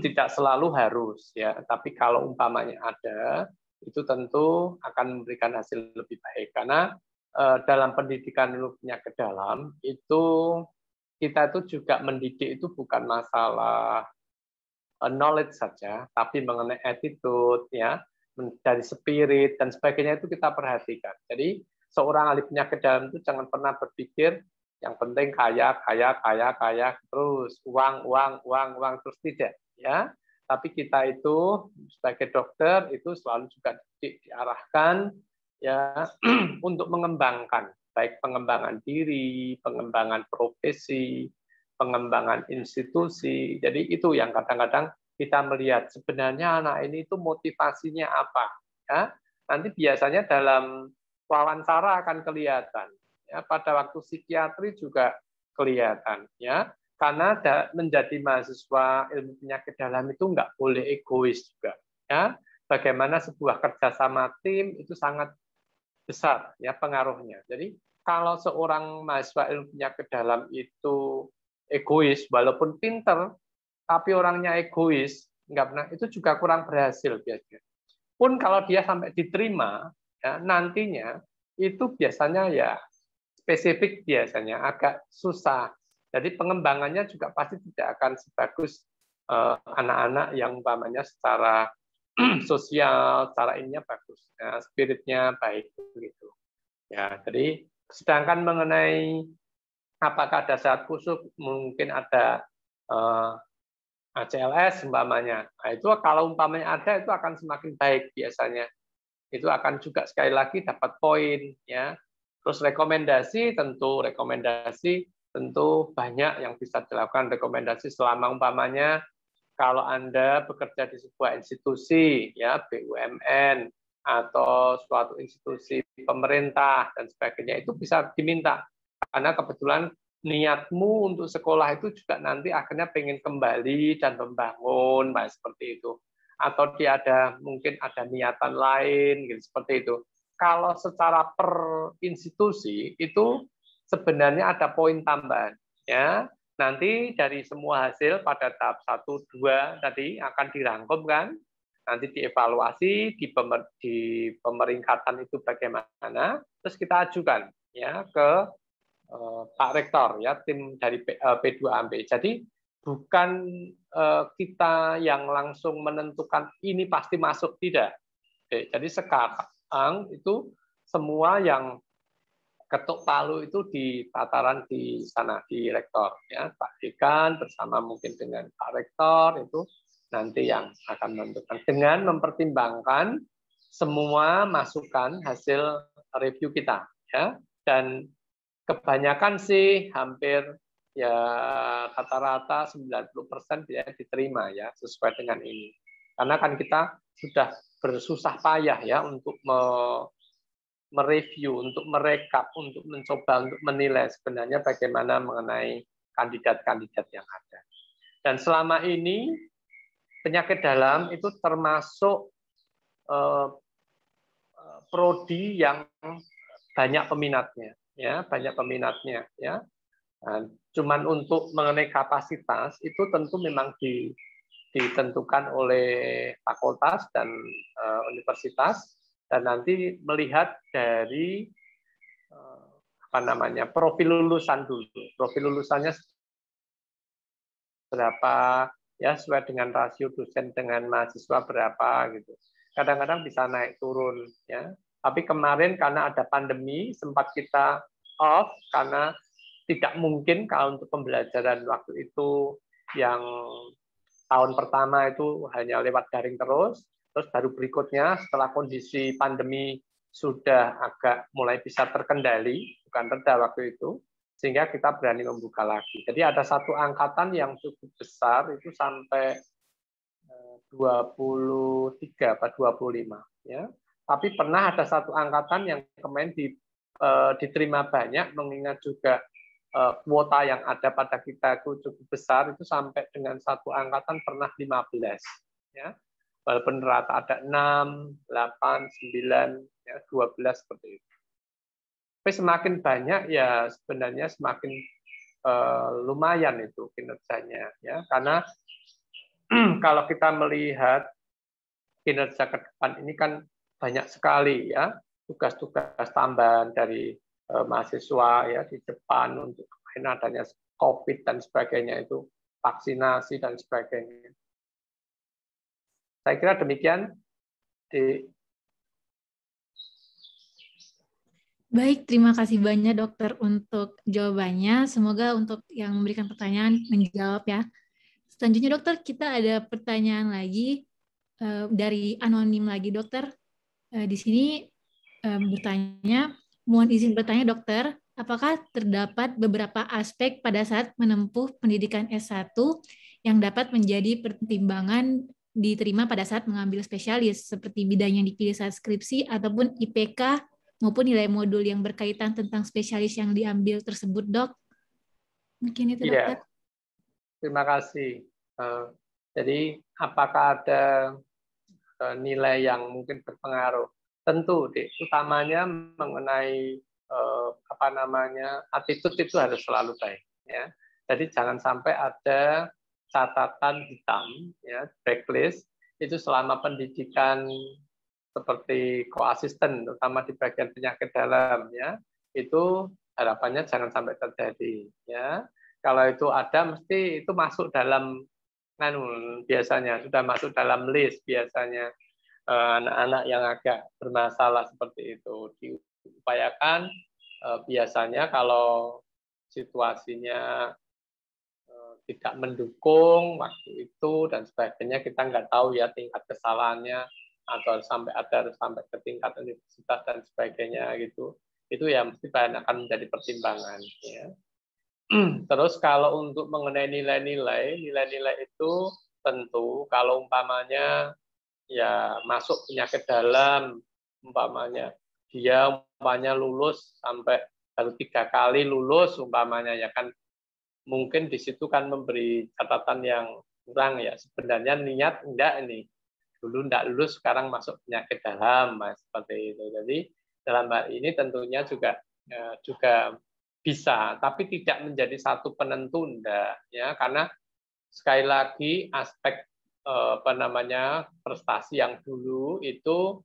tidak selalu harus, ya. Tapi kalau umpamanya ada, itu tentu akan memberikan hasil lebih baik karena dalam pendidikan ilmu penyakit dalam itu kita itu juga mendidik itu bukan masalah knowledge saja, tapi mengenai attitude, ya, dari spirit dan sebagainya itu kita perhatikan. Jadi seorang ahli penyakit dalam itu jangan pernah berpikir yang penting kaya terus uang terus, tidak, ya. Tapi kita itu sebagai dokter itu selalu juga diarahkan, ya, untuk mengembangkan, baik pengembangan diri, pengembangan profesi, pengembangan institusi. Jadi itu yang kadang-kadang kita melihat sebenarnya anak ini itu motivasinya apa, ya. Nanti biasanya dalam wawancara akan kelihatan, ya. Pada waktu psikiatri juga kelihatan, ya. Karena menjadi mahasiswa ilmu penyakit dalam itu nggak boleh egois juga, ya. Bagaimana sebuah kerjasama tim itu sangat besar, ya, pengaruhnya. Jadi kalau seorang mahasiswa ilmu penyakit dalam itu egois, walaupun pinter, tapi orangnya egois, nggak pernah, itu juga kurang berhasil biasanya. Pun kalau dia sampai diterima, ya, nantinya itu biasanya ya spesifik, biasanya agak susah. Jadi pengembangannya juga pasti tidak akan sebagus anak-anak yang umpamanya secara sosial, secara ininya bagus, ya, spiritnya baik, begitu. Ya, jadi sedangkan mengenai apakah ada syarat khusus, mungkin ada ACLS umpamanya. Nah, itu kalau umpamanya ada itu akan semakin baik biasanya. Itu akan juga sekali lagi dapat poin, ya. Terus rekomendasi tentu banyak yang bisa dilakukan rekomendasi selama umpamanya kalau Anda bekerja di sebuah institusi, ya, BUMN atau suatu institusi pemerintah dan sebagainya, itu bisa diminta. Karena kebetulan niatmu untuk sekolah itu juga nanti akhirnya pengen kembali dan membangun, seperti itu. Atau dia mungkin ada niatan lain, gitu, seperti itu. Kalau secara per institusi itu sebenarnya ada poin tambahan, ya. Nanti dari semua hasil pada tahap 1, 2 tadi akan dirangkum kan, nanti dievaluasi di pemeringkatan itu bagaimana, terus kita ajukan ya ke Pak Rektor, ya, tim dari P2AMP. Jadi bukan kita yang langsung menentukan ini pasti masuk, tidak. Jadi sekarang itu semua yang ketuk palu itu di tataran di sana, di Rektor, ya, Pak Dekan bersama mungkin dengan Pak Rektor itu nanti yang akan menentukan dengan mempertimbangkan semua masukan hasil review kita, ya. Dan kebanyakan sih hampir ya rata-rata 90% ya diterima, ya, sesuai dengan ini. Karena kan kita sudah bersusah payah ya untuk mereview, untuk merekap, untuk mencoba untuk menilai sebenarnya bagaimana mengenai kandidat-kandidat yang ada. Dan selama ini penyakit dalam itu termasuk prodi yang banyak peminatnya, ya, banyak peminatnya, ya. Cuman untuk mengenai kapasitas itu tentu memang ditentukan oleh fakultas dan universitas, dan nanti melihat dari profil lulusan dulu. Profil lulusannya berapa, ya, sesuai dengan rasio dosen dengan mahasiswa berapa gitu. Kadang-kadang bisa naik turun, ya. Tapi kemarin karena ada pandemi sempat kita off karena tidak mungkin kalau untuk pembelajaran waktu itu yang tahun pertama itu hanya lewat daring terus baru berikutnya setelah kondisi pandemi sudah agak mulai bisa terkendali, bukan reda waktu itu, sehingga kita berani membuka lagi. Jadi ada satu angkatan yang cukup besar itu sampai 23 atau 25, ya. Tapi pernah ada satu angkatan yang kemarin diterima banyak, mengingat juga kuota yang ada pada kita itu cukup besar, itu sampai dengan satu angkatan pernah 15, ya. Walaupun rata ada 6, 8, 9, ya, 12 seperti itu. Tapi semakin banyak ya sebenarnya semakin lumayan itu kinerjanya, ya. Karena kalau kita melihat kinerja ke depan ini kan banyak sekali, ya, tugas-tugas tambahan dari mahasiswa, ya, di depan untuk adanya COVID dan sebagainya, itu vaksinasi dan sebagainya. Saya kira demikian. Baik, terima kasih banyak dokter untuk jawabannya. Semoga untuk yang memberikan pertanyaan menjawab ya. Selanjutnya dokter, kita ada pertanyaan lagi dari anonim lagi dokter. Di sini bertanya, mohon izin bertanya dokter, apakah terdapat beberapa aspek pada saat menempuh pendidikan S1 yang dapat menjadi pertimbangan diterima pada saat mengambil spesialis, seperti bidang yang dipilih saat skripsi ataupun IPK maupun nilai modul yang berkaitan tentang spesialis yang diambil tersebut, dok? Mungkin itu, dokter. Ya, terima kasih. Jadi, apakah ada nilai yang mungkin berpengaruh? Tentu, utamanya mengenai attitude itu harus selalu baik, ya. Jadi jangan sampai ada catatan hitam, ya, blacklist itu selama pendidikan seperti koasisten, terutama di bagian penyakit dalam, ya, itu harapannya jangan sampai terjadi, ya. Kalau itu ada, mesti itu masuk dalam biasanya sudah masuk dalam list biasanya anak-anak yang agak bermasalah seperti itu diupayakan. Biasanya kalau situasinya tidak mendukung waktu itu dan sebagainya, kita nggak tahu ya tingkat kesalahannya atau sampai ke tingkat universitas dan sebagainya gitu. Itu ya mesti akan menjadi pertimbangan, ya. Terus kalau untuk mengenai nilai-nilai itu tentu kalau umpamanya ya masuk penyakit dalam umpamanya dia lulus sampai baru 3 kali lulus umpamanya, ya kan mungkin di situ kan memberi catatan yang kurang ya. Sebenarnya niat enggak ini. Dulu enggak lulus, sekarang masuk penyakit dalam, Mas, seperti itu. Jadi dalam hal ini tentunya juga bisa, tapi tidak menjadi satu penentu enggak ya, karena sekali lagi aspek prestasi yang dulu itu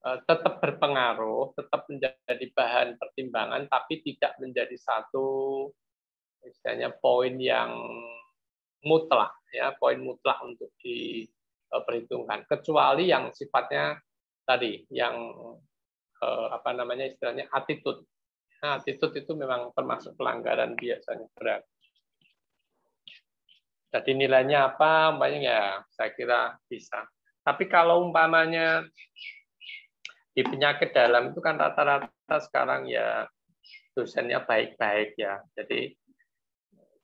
tetap berpengaruh, tetap menjadi bahan pertimbangan, tapi tidak menjadi satu istilahnya poin yang mutlak ya, poin mutlak untuk diperhitungkan, kecuali yang sifatnya tadi yang istilahnya attitude. Nah, attitude itu memang termasuk pelanggaran biasanya berat. Jadi nilainya apa, umpamanya ya saya kira bisa. Tapi kalau umpamanya di penyakit dalam itu kan rata-rata sekarang ya dosennya baik-baik ya. Jadi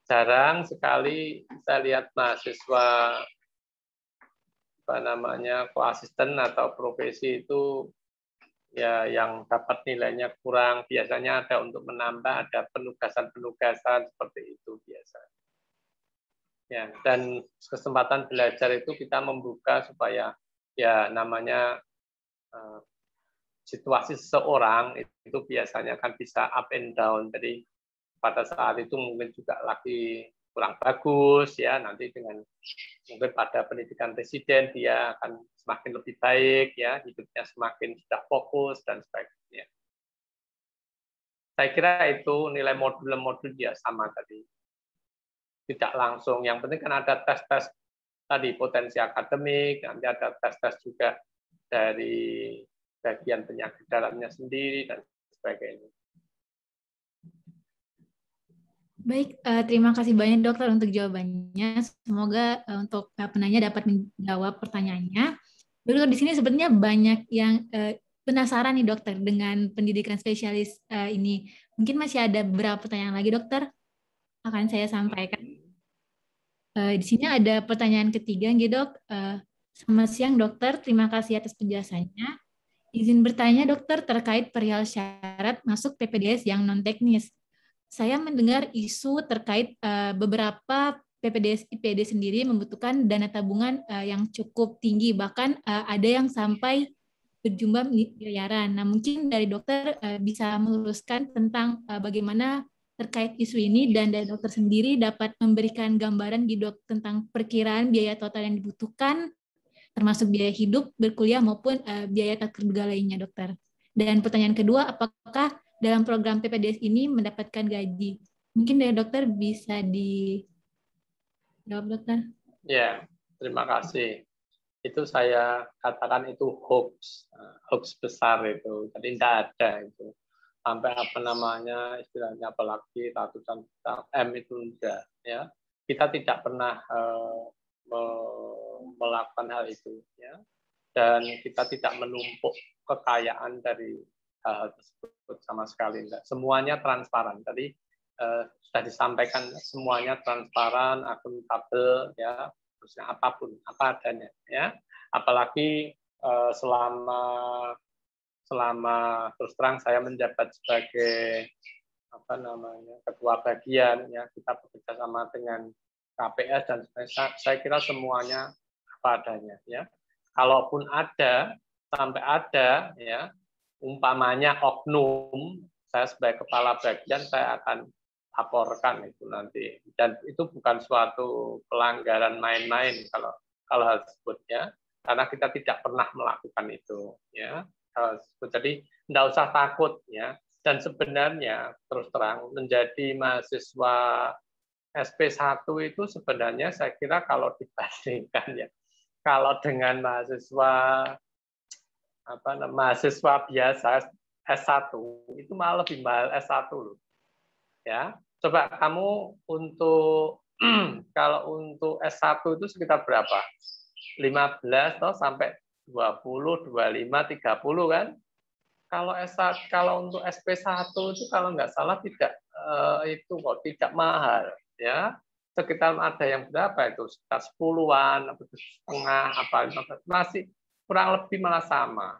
jarang sekali saya lihat mahasiswa koasisten atau profesi itu ya yang dapat nilainya kurang. Biasanya ada untuk menambah, ada penugasan-penugasan seperti itu biasa. Ya, dan kesempatan belajar itu kita membuka supaya ya namanya situasi seseorang itu biasanya kan bisa up and down. Jadi pada saat itu mungkin juga lagi kurang bagus ya, nanti dengan mungkin pada pendidikan residen dia akan semakin lebih baik ya, hidupnya semakin sudah fokus dan sebagainya. Saya kira itu nilai modul dia sama tadi. Tidak langsung, yang penting kan ada tes-tes tadi potensi akademik, nanti ada tes-tes juga dari bagian penyakit dalamnya sendiri dan sebagainya. Baik, terima kasih banyak dokter untuk jawabannya. Semoga untuk penanya dapat menjawab pertanyaannya. Dokter di sini sebenarnya banyak yang penasaran nih dokter dengan pendidikan spesialis ini. Mungkin masih ada beberapa pertanyaan lagi dokter akan saya sampaikan. Di sini ada pertanyaan ketiga, dok. Selamat siang dokter, terima kasih atas penjelasannya. Izin bertanya dokter terkait perihal syarat masuk PPDS yang non teknis. Saya mendengar isu terkait beberapa PPDS IPD sendiri membutuhkan dana tabungan yang cukup tinggi, bahkan ada yang sampai berjumlah miliaran. Nah, mungkin dari dokter bisa meluruskan tentang bagaimana terkait isu ini, dan dari dokter sendiri dapat memberikan gambaran dok tentang perkiraan biaya total yang dibutuhkan, termasuk biaya hidup, berkuliah, maupun biaya tak terduga lainnya, dokter. Dan pertanyaan kedua, apakah dalam program PPDS ini mendapatkan gaji? Mungkin dari dokter bisa dijawab, dokter. Ya, terima kasih. Itu saya katakan itu hoax besar itu. Jadi tidak ada itu. Sampai istilahnya apalagi ratusan juta M itu enggak ya. Kita tidak pernah melakukan hal itu ya. Dan kita tidak menumpuk kekayaan dari hal tersebut sama sekali enggak. Semuanya transparan. Tadi sudah disampaikan semuanya transparan, akuntabel ya, terusnya apapun apa adanya ya. Apalagi selama terus terang saya menjabat sebagai ketua bagian ya, kita bekerja sama dengan KPS dan saya kira semuanya apa adanya ya. Kalaupun sampai ada ya umpamanya oknum, saya sebagai kepala bagian saya akan laporkan itu nanti, dan itu bukan suatu pelanggaran main-main kalau hal tersebutnya, karena kita tidak pernah melakukan itu ya. Jadi tidak usah takut ya. Dan sebenarnya terus terang menjadi mahasiswa SP1 itu sebenarnya saya kira kalau dibandingkan ya, kalau dengan mahasiswa biasa S1 itu malah lebih mahal S1 loh. Ya, coba kamu kalau untuk S1 itu sekitar berapa? 15 toh sampai 20, 25, 30 kan? Kalau untuk SP1 itu kalau nggak salah tidak mahal ya. Sekitar ada yang berapa itu? Sekitar 10-an, setengah masih kurang lebih malah sama.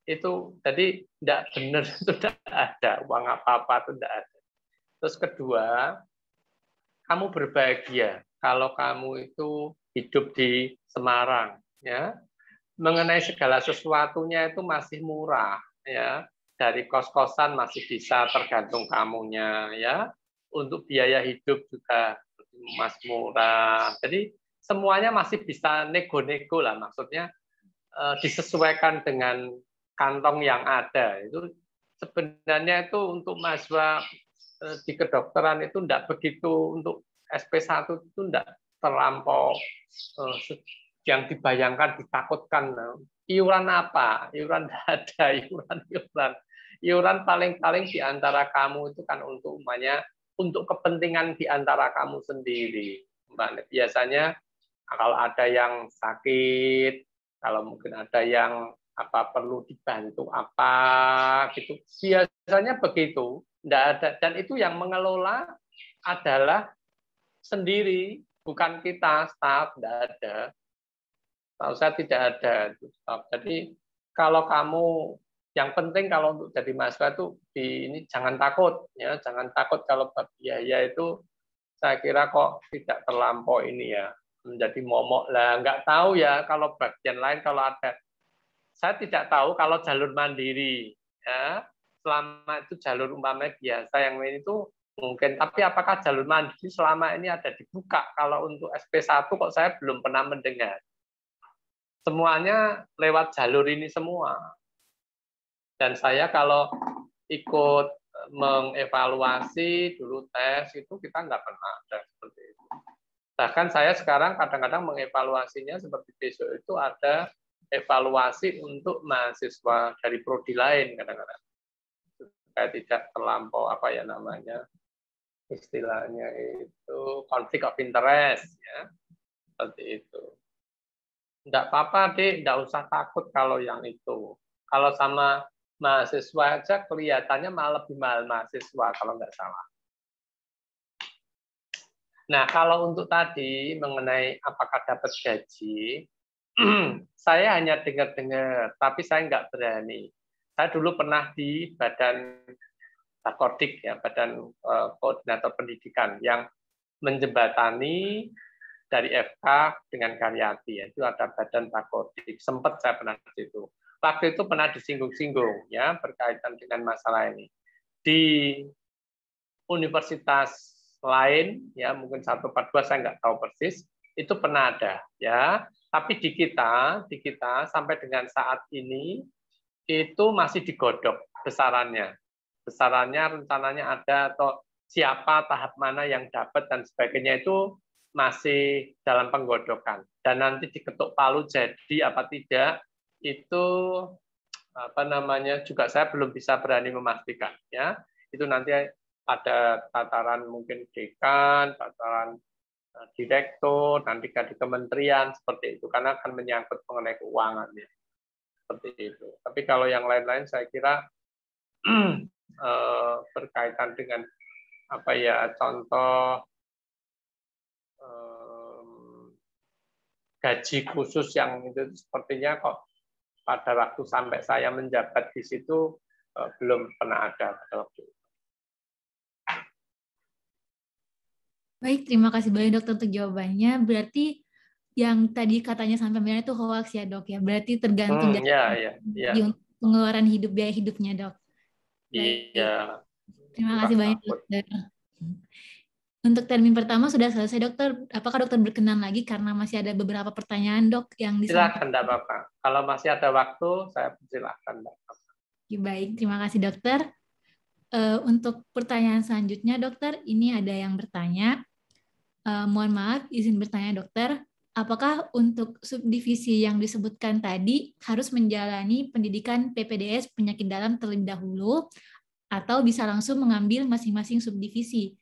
Itu jadi tidak benar, itu tidak ada uang apa-apa, itu tidak ada. Terus kedua, kamu berbahagia kalau kamu itu hidup di Semarang, ya. Mengenai segala sesuatunya itu masih murah, ya. Dari kos-kosan masih bisa tergantung kamunya, ya. Untuk biaya hidup juga masih murah. Jadi semuanya masih bisa nego-nego lah, maksudnya disesuaikan dengan kantong yang ada. Itu sebenarnya itu untuk mahasiswa di kedokteran itu tidak begitu, untuk SP1 itu tidak terlampau yang dibayangkan, ditakutkan. Iuran apa? Iuran tidak ada, iuran paling-paling di antara kamu itu kan untuk umpamanya untuk kepentingan di antara kamu sendiri. Biasanya kalau ada yang sakit, kalau mungkin ada yang perlu dibantu apa gitu, biasanya begitu. Tidak ada, dan itu yang mengelola adalah sendiri, bukan kita, staf, tidak ada. Tahu saya tidak ada. Jadi kalau kamu, yang penting kalau untuk jadi mahasiswa itu ini jangan takut, ya, jangan takut kalau biaya itu. Saya kira kok tidak terlampau ini ya, menjadi momok lah. Nggak tahu ya kalau bagian lain, kalau ada. Saya tidak tahu kalau jalur mandiri, ya, selama itu jalur umpamanya biasa yang ini itu mungkin. Tapi apakah jalur mandiri selama ini ada dibuka? Kalau untuk SP1 kok saya belum pernah mendengar. Semuanya lewat jalur ini semua. Dan saya kalau ikut mengevaluasi dulu tes itu kita nggak pernah ada seperti itu. Bahkan saya sekarang kadang-kadang mengevaluasinya seperti besok itu ada evaluasi untuk mahasiswa dari prodi lain kadang-kadang, supaya tidak terlampau istilahnya itu konflik of interest, ya, seperti itu. Tidak apa-apa, Dek, tidak usah takut kalau yang itu. Kalau sama mahasiswa aja kelihatannya malah lebih mahal mahasiswa kalau nggak salah. Nah, kalau untuk tadi mengenai apakah dapat gaji, saya hanya dengar-dengar, tapi saya nggak berani. Saya dulu pernah di Badan Takodik, ya, Badan Koordinator Pendidikan, yang menjembatani dari FK dengan Karyati, itu ada Badan Takodik. Sempat saya pernah di situ. Waktu itu pernah disinggung-singgung, ya, berkaitan dengan masalah ini. Di universitas lain, ya, mungkin 142 saya nggak tahu persis, itu pernah ada, ya. Tapi di kita sampai dengan saat ini itu masih digodok besarannya. Besarannya rencananya ada, atau siapa, tahap mana yang dapat dan sebagainya itu masih dalam penggodokan. Dan nanti diketuk palu jadi apa tidak itu juga saya belum bisa berani memastikan, ya. Itu nanti ada tataran mungkin dekan, tataran direktur, nanti di kementerian, seperti itu, karena akan menyangkut mengenai keuangan, ya. Seperti itu. Tapi kalau yang lain-lain saya kira berkaitan dengan contoh gaji khusus yang itu sepertinya kok pada waktu sampai saya menjabat di situ belum pernah ada pada waktu itu. Baik, terima kasih banyak dokter untuk jawabannya. Berarti yang tadi katanya sampai miliar itu hoax ya dok ya? Berarti tergantung dari untuk pengeluaran biaya hidupnya dok. Baik. Iya. Terima kasih banyak dokter. Untuk termin pertama sudah selesai dokter. Apakah dokter berkenan lagi karena masih ada beberapa pertanyaan dok yang silakan, tidak apa-apa. Kalau masih ada waktu, saya silakan. Baik, terima kasih dokter. Untuk pertanyaan selanjutnya dokter, ini ada yang bertanya. Mohon maaf, izin bertanya dokter. Apakah untuk subdivisi yang disebutkan tadi harus menjalani pendidikan PPDS penyakit dalam terlebih dahulu atau bisa langsung mengambil masing-masing subdivisi?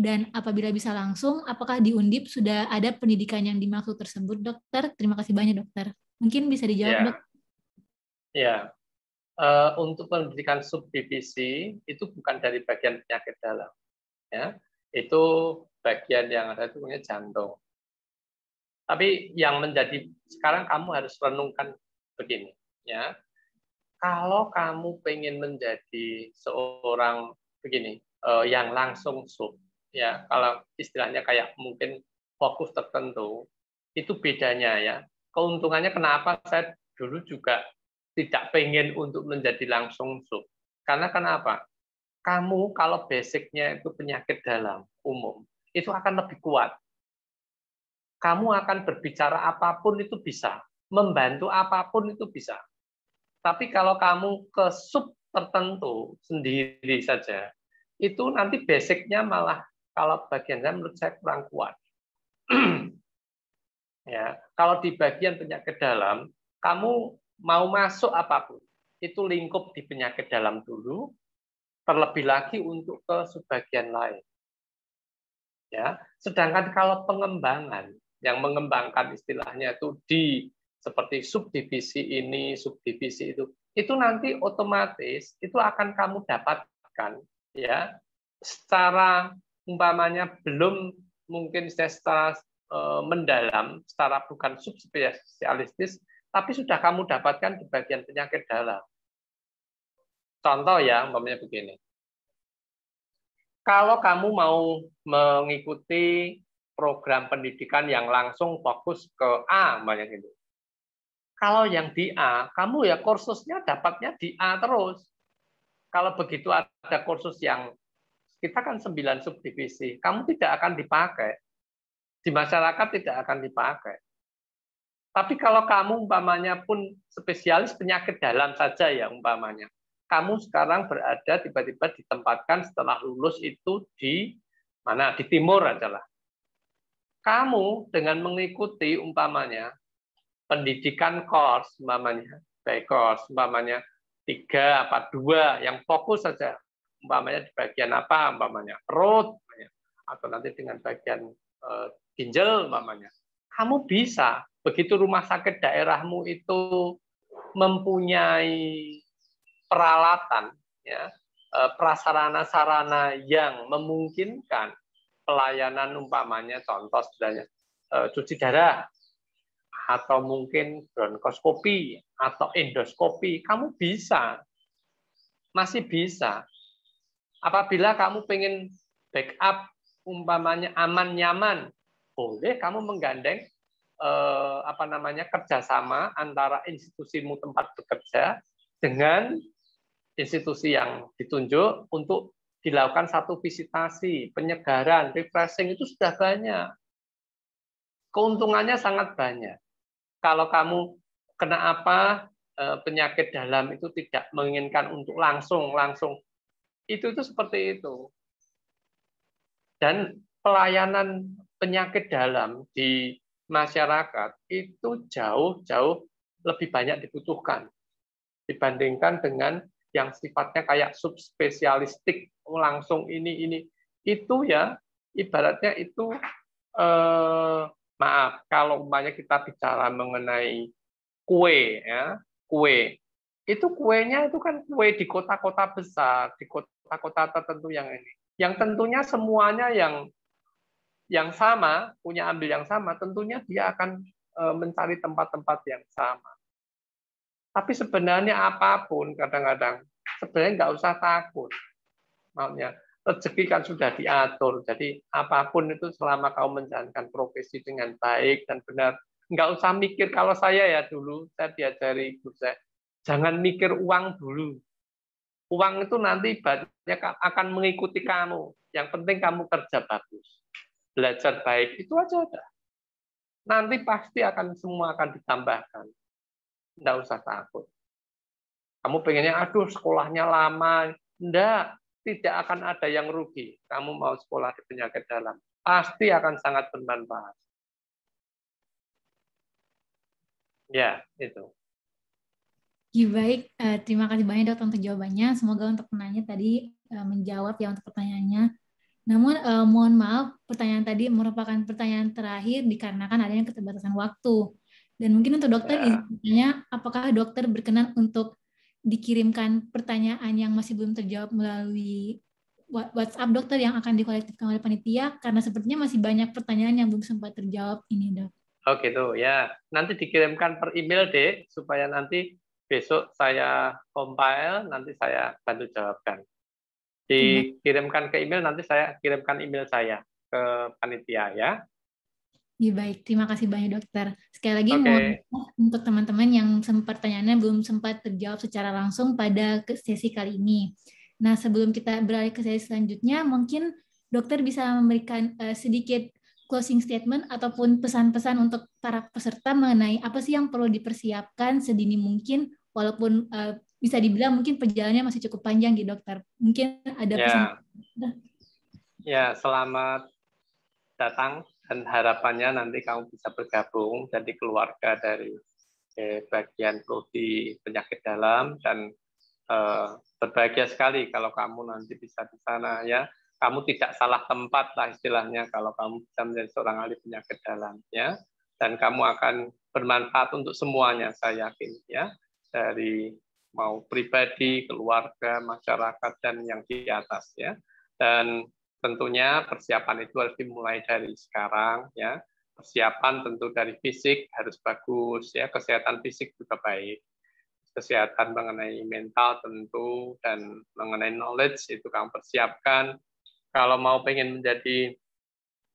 Dan apabila bisa langsung, apakah di Undip sudah ada pendidikan yang dimaksud tersebut, dokter? Terima kasih banyak, dokter. Mungkin bisa dijawab, dok. Ya, untuk pendidikan subdivisi itu bukan dari bagian penyakit dalam, ya. Itu bagian yang ada itu punya jantung. Tapi yang menjadi sekarang kamu harus renungkan begini, ya. kalau kamu pengen menjadi seorang begini, yang langsung sub, ya kalau istilahnya kayak mungkin fokus tertentu, itu bedanya ya. Keuntungannya kenapa saya dulu juga tidak pengen untuk menjadi langsung sub. Karena kenapa? Kamu kalau basicnya itu penyakit dalam umum, itu akan lebih kuat. Kamu akan berbicara apapun itu bisa, membantu apapun itu bisa. Tapi kalau kamu ke sub tertentu sendiri saja, itu nanti basicnya malah kalau bagian saya menurut saya kurang kuat. Ya, kalau di bagian penyakit dalam, kamu mau masuk apapun, itu lingkup di penyakit dalam dulu, terlebih lagi untuk ke subbagian lain. Ya, sedangkan kalau pengembangan yang mengembangkan istilahnya itu di seperti subdivisi ini, subdivisi itu nanti otomatis itu akan kamu dapatkan ya secara umpamanya belum mungkin secara mendalam, secara bukan subspesialistis, tapi sudah kamu dapatkan di bagian penyakit dalam. Contoh ya, umpamanya begini. Kalau kamu mau mengikuti program pendidikan yang langsung fokus ke A, banyak itu. Kalau yang di A, kamu ya kursusnya dapatnya di A terus. Kalau begitu ada kursus yang kita kan 9 subdivisi, kamu tidak akan dipakai. Di masyarakat tidak akan dipakai. Tapi kalau kamu umpamanya pun spesialis penyakit dalam saja ya umpamanya, kamu sekarang berada tiba-tiba ditempatkan setelah lulus itu di mana? Di timur adalah. Kamu dengan mengikuti umpamanya pendidikan course umpamanya, baik course umpamanya 3 apa 2 yang fokus saja umpamanya di bagian apa umpamanya perut atau nanti dengan bagian ginjal umpamanya. Kamu bisa begitu rumah sakit daerahmu itu mempunyai peralatan, ya, prasarana-sarana yang memungkinkan pelayanan umpamanya contoh sebenarnya cuci darah atau mungkin bronkoskopi atau endoskopi, kamu bisa, masih bisa. Apabila kamu pengen backup umpamanya aman nyaman, boleh kamu menggandeng kerjasama antara institusimu tempat bekerja dengan institusi yang ditunjuk untuk dilakukan satu visitasi, penyegaran, refreshing itu sudah banyak. Keuntungannya sangat banyak. Kalau kamu kena apa, penyakit dalam itu tidak menginginkan untuk langsung itu seperti itu. Dan pelayanan penyakit dalam di masyarakat itu jauh lebih banyak dibutuhkan dibandingkan dengan yang sifatnya kayak subspesialistik langsung ini itu ya ibaratnya itu maaf kalau umpamanya kita bicara mengenai kue ya kue itu kuenya itu kan kue di kota-kota besar di kota-kota tertentu yang tentunya semuanya yang sama punya ambil yang sama tentunya dia akan mencari tempat-tempat yang sama. Tapi sebenarnya apapun kadang-kadang sebenarnya nggak usah takut. Maksudnya rezeki kan sudah diatur. Jadi apapun itu selama kau menjalankan profesi dengan baik dan benar, nggak usah mikir. Kalau saya ya dulu saya diajari guru saya, jangan mikir uang dulu. Uang itu nanti banyak akan mengikuti kamu. Yang penting kamu kerja bagus, belajar baik itu aja udah. Nanti pasti akan semua akan ditambahkan. Nggak usah takut. Kamu pengennya, aduh sekolahnya lama. Enggak, tidak akan ada yang rugi. Kamu mau sekolah di penyakit dalam. Pasti akan sangat bermanfaat. Ya, itu. Ya, baik, terima kasih banyak dokter untuk jawabannya. Semoga untuk penanya tadi menjawab ya untuk pertanyaannya. Namun mohon maaf, pertanyaan tadi merupakan pertanyaan terakhir dikarenakan adanya keterbatasan waktu. Dan mungkin untuk dokter, intinya apakah dokter berkenan untuk dikirimkan pertanyaan yang masih belum terjawab melalui WhatsApp dokter yang akan dikolektifkan oleh panitia? Karena sepertinya masih banyak pertanyaan yang belum sempat terjawab ini, dok. Oh gitu ya. Nanti dikirimkan per email deh, supaya nanti besok saya compile, nanti saya bantu jawabkan. Dikirimkan ke email, nanti saya kirimkan email saya ke panitia ya. Ya, baik, terima kasih banyak dokter. Sekali lagi mohon Oke. maaf untuk teman-teman yang pertanyaannya belum sempat terjawab secara langsung pada sesi kali ini. Nah, sebelum kita beralih ke sesi selanjutnya, mungkin dokter bisa memberikan sedikit closing statement ataupun pesan-pesan untuk para peserta mengenai apa sih yang perlu dipersiapkan sedini mungkin, walaupun bisa dibilang mungkin perjalanannya masih cukup panjang gitu dokter. Mungkin ada pesan. Ya, selamat datang dan harapannya nanti kamu bisa bergabung jadi keluarga dari bagian prodi penyakit dalam, dan berbahagia sekali kalau kamu nanti bisa di sana ya. Kamu tidak salah tempat lah istilahnya kalau kamu bisa menjadi seorang ahli penyakit dalam ya, dan kamu akan bermanfaat untuk semuanya saya yakin ya, dari mau pribadi, keluarga, masyarakat, dan yang di atas ya. Dan tentunya persiapan itu harus dimulai dari sekarang ya. Persiapan tentu dari fisik harus bagus ya, kesehatan fisik juga baik. Kesehatan mengenai mental tentu, dan mengenai knowledge itu kamu persiapkan. Kalau mau pengen menjadi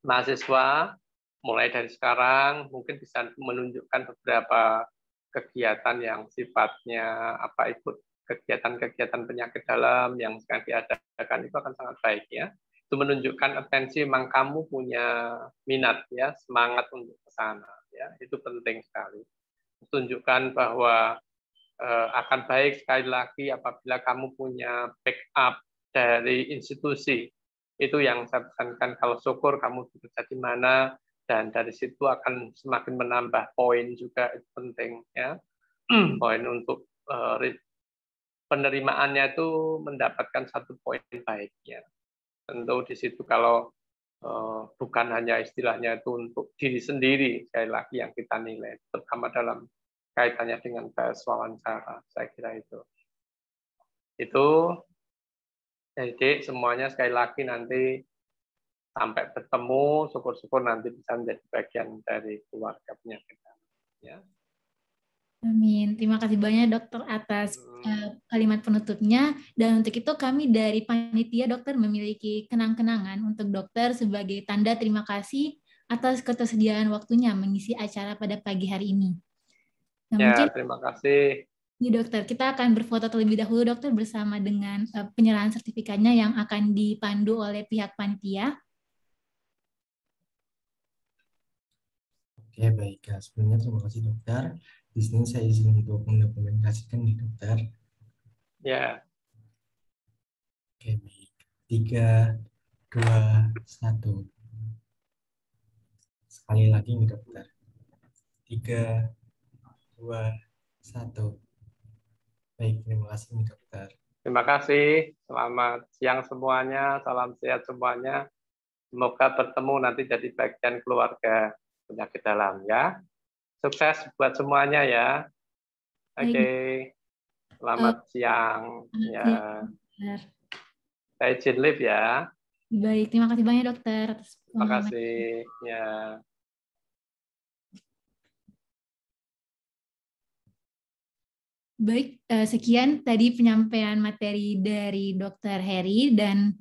mahasiswa, mulai dari sekarang mungkin bisa menunjukkan beberapa kegiatan yang sifatnya ikut kegiatan-kegiatan penyakit dalam yang sekarang diadakan, itu akan sangat baik ya. Itu menunjukkan atensi memang kamu punya minat ya, semangat untuk ke sana ya, itu penting sekali. Tunjukkan bahwa akan baik sekali lagi apabila kamu punya backup dari institusi. Itu yang saya pesankan, kalau syukur kamu bekerja di mana, dan dari situ akan semakin menambah poin juga, itu penting ya. Poin untuk penerimaannya itu mendapatkan 1 poin baiknya. Tentu di situ kalau bukan hanya istilahnya itu untuk diri sendiri, sekali lagi yang kita nilai, terutama dalam kaitannya dengan tes wawancara, saya kira itu. Jadi semuanya sekali lagi nanti sampai bertemu, syukur-syukur nanti bisa menjadi bagian dari keluarga penyakit dalam. Ya. Amin. Terima kasih banyak dokter atas kalimat penutupnya. Dan untuk itu kami dari panitia dokter memiliki kenang-kenangan untuk dokter sebagai tanda terima kasih atas ketersediaan waktunya mengisi acara pada pagi hari ini. Nah, mungkin Terima kasih. Ini dokter, kita akan berfoto terlebih dahulu dokter bersama dengan penyerahan sertifikatnya yang akan dipandu oleh pihak panitia. Oke, baik. Sebelumnya terima kasih dokter. Di sini saya izin untuk mendokumentasikan nih dokter. Ya. Oke, baik. 3, 2, 1. Sekali lagi nih dokter. 3, 2, 1. Baik, terima kasih nih dokter. Terima kasih. Selamat siang semuanya. Salam sehat semuanya. Semoga bertemu nanti jadi bagian keluarga penyakit dalam ya. Sukses buat semuanya ya. Oke. Selamat siang. Ya. Saya izin live ya. Baik, terima kasih banyak dokter. Terima kasih. Ya. Baik, sekian tadi penyampaian materi dari Dr. Heri, dan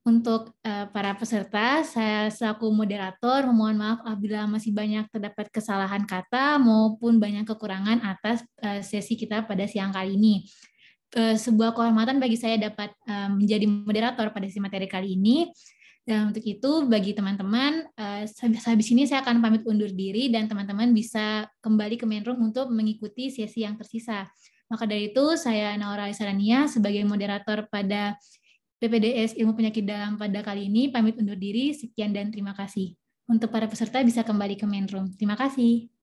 untuk para peserta, saya selaku moderator memohon maaf apabila masih banyak terdapat kesalahan kata maupun banyak kekurangan atas sesi kita pada siang kali ini. Sebuah kehormatan bagi saya dapat menjadi moderator pada sesi materi kali ini. Dan untuk itu, bagi teman-teman, habis ini saya akan pamit undur diri dan teman-teman bisa kembali ke main room untuk mengikuti sesi yang tersisa. Maka dari itu, saya Naura Isarania sebagai moderator pada PPDS Ilmu Penyakit Dalam pada kali ini pamit undur diri. Sekian dan terima kasih. Untuk para peserta bisa kembali ke main room. Terima kasih.